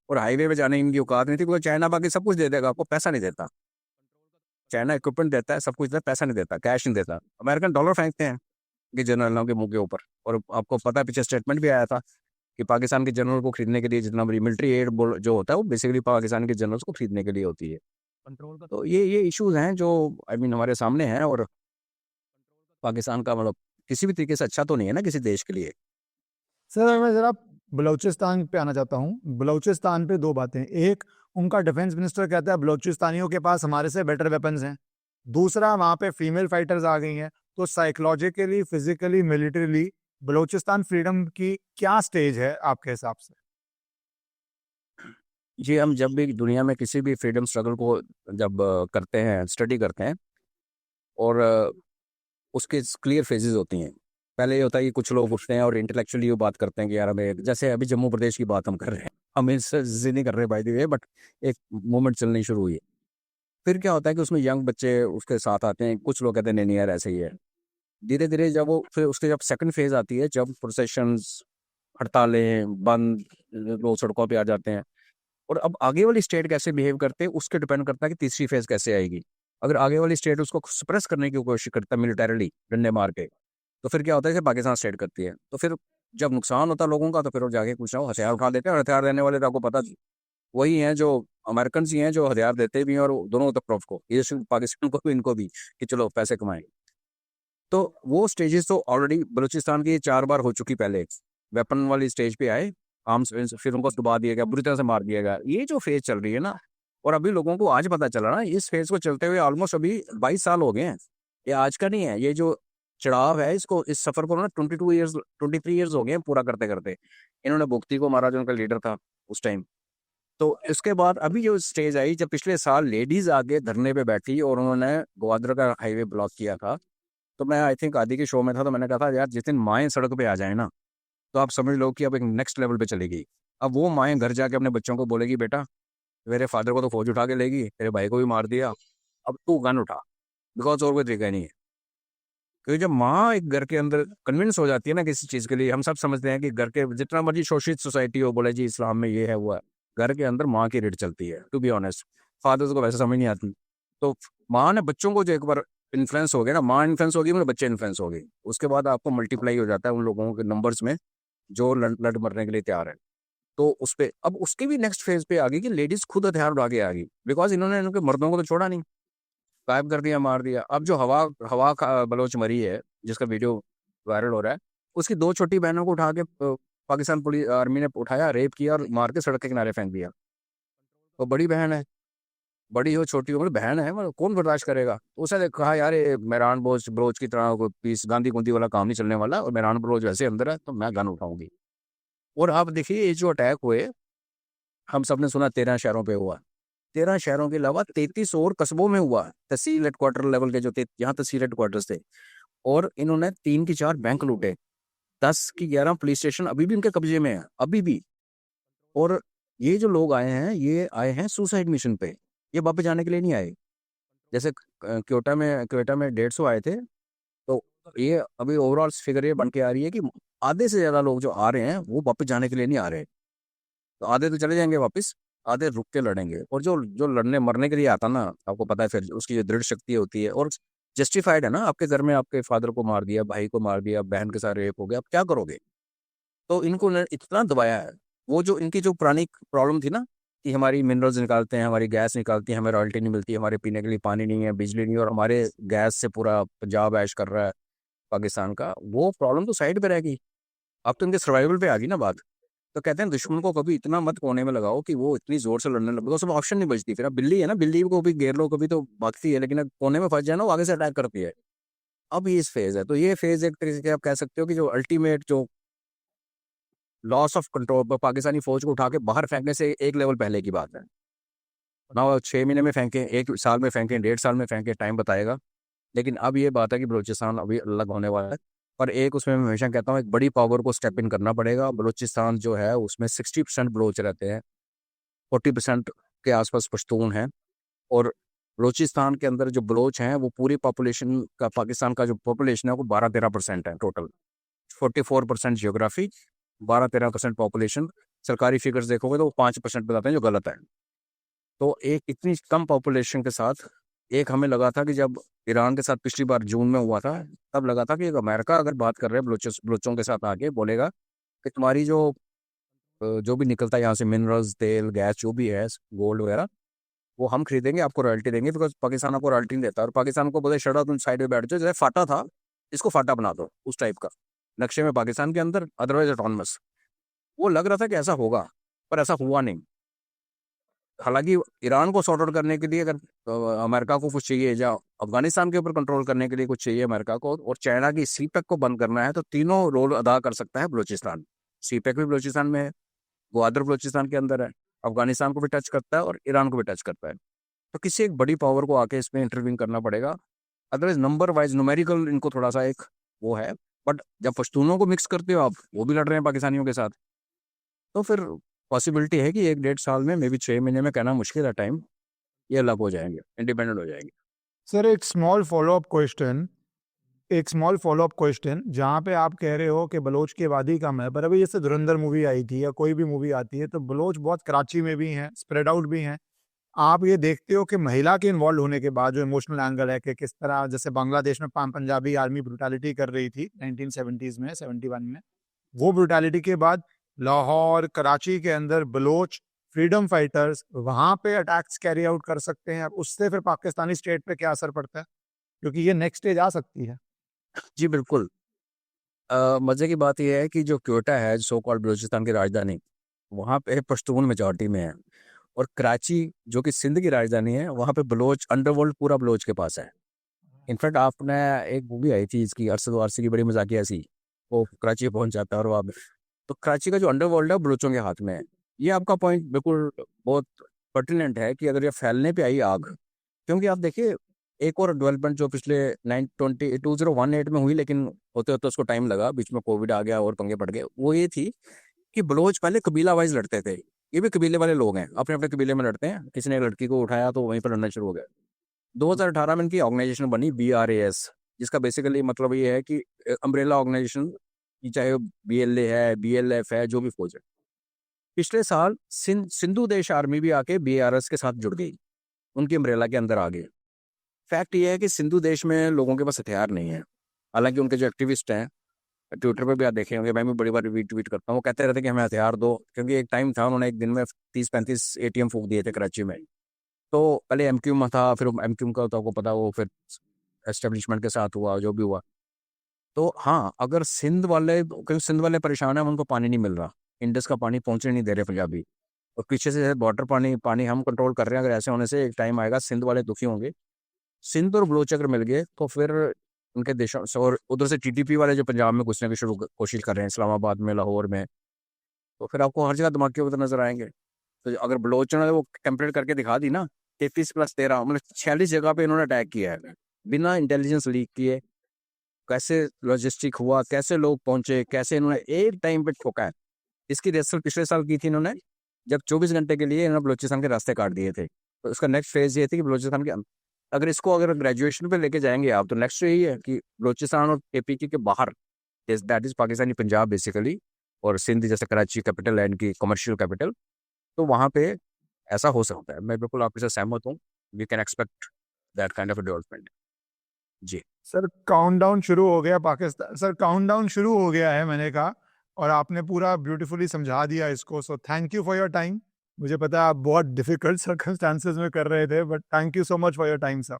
और हाईवे पे जाने की इनकी औकात नहीं थी, क्योंकि चाइना बाकी सब कुछ दे देगा, आपको पैसा नहीं देता। चाइना इक्विपमेंट देता है, सब कुछ देता है, पैसा नहीं देता, कैश नहीं देता। अमेरिकन डॉलर फेंकते हैं कि जनरलों के मुंह के ऊपर। और आपको पता है पीछे स्टेटमेंट भी आया था कि पाकिस्तान के जनरल को खरीदने के लिए जितना मिलिट्री एड जो होता है वो बेसिकली पाकिस्तान के जनरल्स को खरीदने के लिए होती है।
कंट्रोल का
तो ये इश्यूज हैं जो आई मीन हमारे सामने हैं। और पाकिस्तान का मतलब किसी भी तरीके से अच्छा तो नहीं है ना किसी देश के लिए।
सर, मैं जरा बलूचिस्तान पे आना चाहता हूँ। बलूचिस्तान पे दो बातें। एक, उनका डिफेंस मिनिस्टर कहता है बलूचिस्तानियों के पास हमारे से बेटर वेपन्स हैं। दूसरा, वहाँ पे फीमेल फाइटर्स आ गई हैं। तो psychologically, physically, militarily Balochistan freedom की क्या स्टेज है आपके हिसाब से?
जी, हम जब भी दुनिया में किसी भी फ्रीडम स्ट्रगल को जब करते हैं, स्टडी करते हैं, और उसके क्लियर फेजेस होती हैं। पहले ये होता है कि कुछ लोग उठते हैं और इंटेलेक्चुअली वो बात करते हैं कि यार हमें, जैसे अभी जम्मू प्रदेश की बात हम कर रहे हैं, हम इससे नहीं कर रहे बाय द वे, बट एक मूवमेंट चलनी शुरू हुई है। फिर क्या होता है कि उसमें यंग बच्चे उसके साथ आते हैं, कुछ लोग कहते हैं नहीं नहीं यार ऐसे ही है। धीरे धीरे जब वो फिर उसके जब सेकंड फेज आती है, जब प्रोसेशंस, हड़तालें बंद, लोग सड़कों पे आ जाते हैं, और अब आगे वाली स्टेट कैसे बिहेव करते हैं उसके डिपेंड करता है कि तीसरी फेज कैसे आएगी। अगर आगे वाली स्टेट उसको सप्रेस करने की कोशिश करता है मिलिटरीली डंडे मार के, तो फिर क्या होता है कि पाकिस्तान स्टेट करती है। तो फिर जब नुकसान होता है लोगों का, तो फिर वो जाके कुछ ना हो हथियार उठा देते हैं। और हथियार देने वाले तो आपको पता वही हैं जो अमेरिकन ही हैं, जो हथियार देते भी हैं और दोनों तरफ को, ये सिर्फ पाकिस्तान को भी इनको भी, कि चलो पैसे कमाएं। तो वो स्टेजेस तो ऑलरेडी बलूचिस्तान की 4 बार हो चुकी। पहले वेपन वाली स्टेज पे आए, आर्म्स, फिर उनको दबा दिया गया, बुरी तरह से मार दिया गया। ये जो फेज चल रही है ना, और अभी लोगों को आज पता चला ना, इस फेज को चलते हुए ऑलमोस्ट अभी 22 साल हो गए हैं। ये आज का नहीं है, ये जो चढ़ाव है, इसको, इस सफर को ना 23 ईयर्स हो गए हैं पूरा करते करते। इन्होंने बुख्ती को मारा जो उनका लीडर था उस टाइम। तो इसके बाद अभी जो स्टेज आई, जब पिछले साल लेडीज आगे धरने पे बैठी और उन्होंने ग्वादर का हाईवे ब्लॉक किया था, तो मैं आई थिंक आदि के शो में था, तो मैंने कहा था यार जिस दिन माएँ सड़क पे आ जाए ना, तो आप समझ लो कि अब एक नेक्स्ट लेवल पे चली गई। अब वो माएँ घर जाके अपने बच्चों को बोलेगी बेटा मेरे फादर को तो फौज उठा के लेगी, तेरे भाई को भी मार दिया, अब तू गन उठा, बिकॉज और कोई तरीका नहीं है। क्योंकि जब माँ एक घर के अंदर कन्विंस हो जाती है ना किसी चीज़ के लिए, हम सब समझते हैं कि घर के जितना मर्जी शोषित सोसाइटी हो, बोले जी इस्लाम में ये है वो है, घर के अंदर माँ की रीड चलती है, टू बी ऑनेस्ट। फादर्स को वैसे समझ नहीं आती। तो माँ ने बच्चों को जो एक बार इन्फ्लुएंस हो गया ना, माँ इन्फ्लुएंस होगी मेरे बच्चे इन्फ्लुएंस हो गए, उसके बाद आपको मल्टीप्लाई हो जाता है उन लोगों के नंबर्स में जो लड़ मरने के लिए तैयार है। तो उस पे अब उसके भी नेक्स्ट फेज पे आ गई कि लेडीज खुद हथियार उठा के आ गई, बिकॉज इन्होंने इनके मर्दों को तो छोड़ा नहीं, गायब कर दिया, मार दिया। अब जो हवा का बलोच मरी है, जिसका वीडियो वायरल हो रहा है, उसकी 2 छोटी बहनों को उठा के पाकिस्तान पुलिस आर्मी ने उठाया, रेप किया और मार के सड़क के किनारे फेंक दिया। वो बड़ी बहन है, बड़ी हो छोटी हो, मतलब बहन है, मतलब कौन बर्दाश्त करेगा। तो उसने कहा यार ये मेहरान बलोच की तरह कोई पीस गांधी गुंदी वाला काम नहीं चलने वाला, और मेहरान बलोच वैसे अंदर है तो मैं गन उठाऊंगी। और आप देखिए ये जो अटैक हुए, हम सब ने सुना 13 शहरों पे हुआ, 13 शहरों के अलावा 33 और कस्बों में हुआ, तहसील हेडक्वार्टर लेवल के जो थे, यहाँ तहसील हेडक्वार्टर्स थे। और इन्होंने 3 की 4 बैंक लूटे, 10 की 11 पुलिस स्टेशन अभी भी उनके कब्जे में है, अभी भी। और ये जो लोग आए हैं, ये आए हैं सुसाइड मिशन पे, ये वापस जाने के लिए नहीं आए। जैसे क्वेटा में 150 आए थे, तो ये अभी ओवरऑल फिगर ये बन के आ रही है कि आधे से ज्यादा लोग जो आ रहे हैं वो वापस जाने के लिए नहीं आ रहे। तो आधे तो चले जाएंगे वापस, आधे रुक के लड़ेंगे। और जो जो लड़ने मरने के लिए आता ना, आपको पता है फिर उसकी जो दृढ़ शक्ति होती है, और जस्टिफाइड है ना, आपके घर में आपके फादर को मार दिया, भाई को मार दिया, बहन के साथ रेप हो गया, आप क्या करोगे। तो इनको इतना दबाया है। वो जो इनकी जो पुरानी प्रॉब्लम थी ना, कि हमारी मिनरल्स निकालते हैं, हमारी गैस निकालती है, हमें रॉयल्टी नहीं मिलती, हमारे पीने के लिए पानी नहीं है, बिजली नहीं है, और हमारे गैस से पूरा पंजाब ऐश कर रहा है पाकिस्तान का, वो प्रॉब्लम तो साइड पे रहेगी। अब तो इनके सर्वाइवल पे आ गई ना बात। तो कहते हैं दुश्मन को कभी इतना मत कोने में लगाओ कि वो इतनी जोर से लड़ने लगे, उसमें ऑप्शन नहीं बचती। फिर अब बिल्ली है ना, बिल्ली को भी घेर लो कभी तो भागती है, लेकिन अब कोने में फंस जाए ना, वो आगे से अटैक करती है। अब ये इस फेज है, तो ये फेज एक तरीके से आप कह सकते हो कि जो अल्टीमेट जो लॉस ऑफ कंट्रोल, पाकिस्तानी फौज को उठा के बाहर फेंकने से एक लेवल पहले की बात है ना। वो 6 महीने में फेंके, 1 साल में फेंके, 1.5 साल में फेंके, टाइम बताएगा। लेकिन अब ये बात है कि बलूचिस्तान अभी अलग होने वाला है। पर एक उसमें मैं हमेशा कहता हूँ एक बड़ी पावर को स्टेप इन करना पड़ेगा। बलूचिस्तान जो है उसमें 60% बलोच रहते हैं, 40% के आसपास पश्तून हैं। और बलूचिस्तान के अंदर जो बलोच हैं वो पूरी पॉपुलेशन का, पाकिस्तान का जो पॉपुलेशन है वो 12-13% है टोटल। 44% geography, 12-13% population. सरकारी फिगर्स देखोगे तो वो 5% बताते हैं, जो गलत है। तो एक इतनी कम पॉपुलेशन के साथ, एक हमें लगा था कि जब ईरान के साथ पिछली बार जून में हुआ था, तब लगा था कि एक अमेरिका अगर बात कर रहे हैं बलोचों के साथ आके बोलेगा कि तुम्हारी जो भी निकलता है यहाँ से, मिनरल्स, तेल, गैस, जो भी है, गोल्ड वगैरह, वो हम खरीदेंगे, आपको रॉयल्टी देंगे। बिकॉज पाकिस्तान आपको रॉयल्टी नहीं देता, और पाकिस्तान को बोले शट अप, तुम साइड में बैठ जाओ, जैसे फाटा था इसको फाटा बना दो, उस टाइप का नक्शे में पाकिस्तान के अंदर, अदरवाइज ऑटोनमस। वो लग रहा था कि ऐसा होगा, पर ऐसा हुआ नहीं। हालांकि ईरान को सॉर्ट आउट करने के लिए अगर अमेरिका को कुछ चाहिए, या अफगानिस्तान के ऊपर कंट्रोल करने के लिए कुछ चाहिए अमेरिका को, और चाइना की सीपेक को बंद करना है, तो तीनों रोल अदा कर सकता है बलूचिस्तान। सीपेक भी बलूचिस्तान में है, ग्वादर बलूचिस्तान के अंदर है, अफगानिस्तान को भी टच करता है और ईरान को भी टच करता है। तो किसी एक बड़ी पावर को आके इसमें इंटरव्यून करना पड़ेगा। अदरवाइज नंबर वाइज न्यूमेरिकल इनको थोड़ा सा एक वो है। बट जब पश्तूनों को मिक्स करते हो आप, वो भी लड़ रहे हैं पाकिस्तानियों के साथ, तो फिर पॉसिबिलिटी है कि 1-1.5 साल में, मे बी 6 महीने में, कहना मुश्किल है टाइम, ये अलग हो जाएंगे, इंडिपेंडेंट हो जाएंगे।
सर एक स्मॉल फॉलो अप क्वेश्चन, जहाँ पे आप कह रहे हो कि बलोच की आबादी कम है, पर अभी जैसे धुरंधर मूवी आई थी या कोई भी मूवी आती है तो बलोच बहुत कराची में भी हैं, स्प्रेड आउट भी हैं। आप ये देखते हो कि महिला के इन्वॉल्व होने के बाद जो इमोशनल एंगल है कि किस तरह जैसे बांग्लादेश में पंजाबी आर्मी ब्रुटैलिटी कर रही थी 1970s में, 71 में, वो ब्रुटैलिटी के बाद लाहौर, कराची के अंदर बलोच फ्रीडम फाइटर्स वहां पे अटैक्स कैरी आउट कर सकते हैं, अब उससे फिर पाकिस्तानी स्टेट पे क्या असर पड़ता है, क्योंकि ये नेक्स्ट स्टेज आ सकती है।
जी बिल्कुल। मजे की बात यह है कि जो क्वेटा है, सो कॉल्ड बलूचिस्तान की राजधानी, वहाँ पे पश्तून मेजॉरिटी में है। और कराची जो कि सिंध की राजधानी है, वहाँ पे बलोच अंडरवर्ल्ड पूरा बलोच के पास है। इनफैक्ट आपने, एक मूवी आई थी इसकी, अरशद वारसी की, बड़ी मजाकिया सी, वो कराची पहुंच जाता है और वहाँ पे, तो कराची का जो अंडरवर्ल्ड है बलोचों के हाथ में है। ये आपका पॉइंट बिल्कुल बहुत पर्टिनेंट है कि अगर ये फैलने पे आई आग, क्योंकि आप देखिए एक और डेवलपमेंट जो पिछले 2018 में हुई, लेकिन होते होते उसको टाइम लगा, बीच में कोविड आ गया और पंगे पड़ गए, वो ये थी कि बलोच पहले कबीला वाइज लड़ते थे। ये भी कबीले वाले लोग हैं, अपने अपने कबीले में लड़ते हैं, किसी ने एक लड़की को उठाया तो वहीं पर लड़ना शुरू हो गया। 2018 में इनकी ऑर्गेनाइजेशन बनी BRAS, जिसका बेसिकली मतलब ये है कि अम्ब्रेला ऑर्गेनाइजेशन, चाहे BLA है, BLF है, जो भी फौज है। पिछले साल सिंधु देश आर्मी भी आके BRS के साथ जुड़ गई, उनकी अम्ब्रेला के अंदर आ गई। फैक्ट ये है कि सिंधु देश में लोगों के पास हथियार नहीं है। हालांकि उनके जो एक्टिविस्ट हैं, ट्विटर पे भी आप देखे होंगे, मैं भी बड़ी बार ट्वीट करता हूँ, वो कहते रहते कि हमें हथियार दो, क्योंकि एक टाइम था उन्होंने एक दिन में 30-35 ATM फूक दिए थे कराची में। तो पहले MQ में था, फिर MQ का तो आपको पता, वो फिर एस्टेब्लिशमेंट के साथ हुआ जो भी हुआ। तो हाँ, अगर सिंध वाले, क्योंकि सिंध वाले परेशान है, उनको पानी नहीं मिल रहा, इंडस का पानी पहुंचने नहीं दे रहे पंजाबी, और पीछे से बॉर्डर पानी पानी हम कंट्रोल कर रहे हैं। अगर ऐसे होने से एक टाइम आएगा सिंध वाले दुखी होंगे। सिंध और बलोच अगर मिल गए तो फिर उनके देशों से, और उधर से TTP वाले जो पंजाब में घुसने की कोशिश कर रहे हैं, इस्लामाबाद में, लाहौर में, तो फिर आपको हर जगह धमाके उधर नजर आएंगे। तो अगर बलोचों ने वो टेम्परेट करके दिखा दी ना, 33+13, मतलब 46 जगह पे इन्होंने अटैक किया है बिना इंटेलिजेंस लीक किए। कैसे लॉजिस्टिक हुआ, कैसे लोग पहुंचे, कैसे इन्होंने एक टाइम पे ठोका है। इसकी रिहर्सल पिछले साल की थी इन्होंने, जब 24 घंटे के लिए इन्होंने बलोचिस्तान के रास्ते काट दिए थे। तो उसका नेक्स्ट फेज ये थी कि बलोचिस्तान के अगर इसको अगर ग्रेजुएशन पे लेके जाएंगे आप, तो नेक्स्ट यही है कि बलोचिस्तान और KPK के बाहर, that is Pakistani Punjab basically, और सिंध जैसे कराची कैपिटल है इनकी, कमर्शियल कैपिटल, तो वहाँ पे ऐसा हो सकता है। मैं बिल्कुल आपके साथ सहमत हूँ। We can expect that kind of development. जी।
सर काउंटडाउन शुरू हो गया पाकिस्तान, सर काउंटडाउन शुरू हो गया है मैंने कहा, और आपने पूरा ब्यूटीफुली समझा दिया इसको, so thank you for your time. मुझे पता है आप बहुत डिफिकल्ट सर्कमस्टांसेस में कर रहे थे, but thank you so much for your time sir.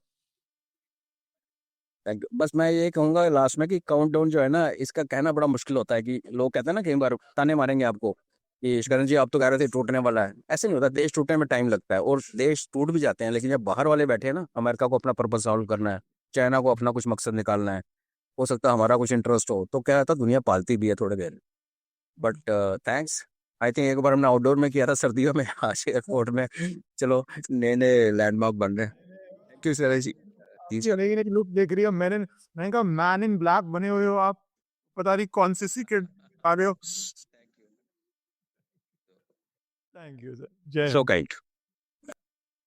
बस मैं ये कहूंगा लास्ट में कि काउंटडाउन जो है ना, इसका कहना बड़ा मुश्किल होता है, कि लोग कहते हैं ना कई बार ताने मारेंगे आपको कि शरण जी आप तो कह रहे थे टूटने वाला है। ऐसे नहीं होता, देश टूटने में टाइम लगता है, और देश टूट भी जाते हैं, लेकिन जब बाहर वाले बैठे हैं ना, अमेरिका को अपना पर्पज सॉल्व करना है, चाइना को अपना कुछ मकसद निकालना है, हो सकता है हमारा कुछ इंटरेस्ट हो, तो क्या था, दुनिया पालती भी है थोड़ी देर। But thanks. आई थिंक एक बार हमने आउटडोर में किया था सर्दियों में, आज एयरपोर्ट में। चलो, नए नए लैंडमार्क बन रहे हैं। थैंक यू सर जी।
चलेगी नहीं लुक देख रही हो, मैंने कहा मैन इन ब्लैक बने हुए हो आप। पता नहीं कौन सी सीक्रेट आ रहे हो। थैंक यू सर, जय
So kind.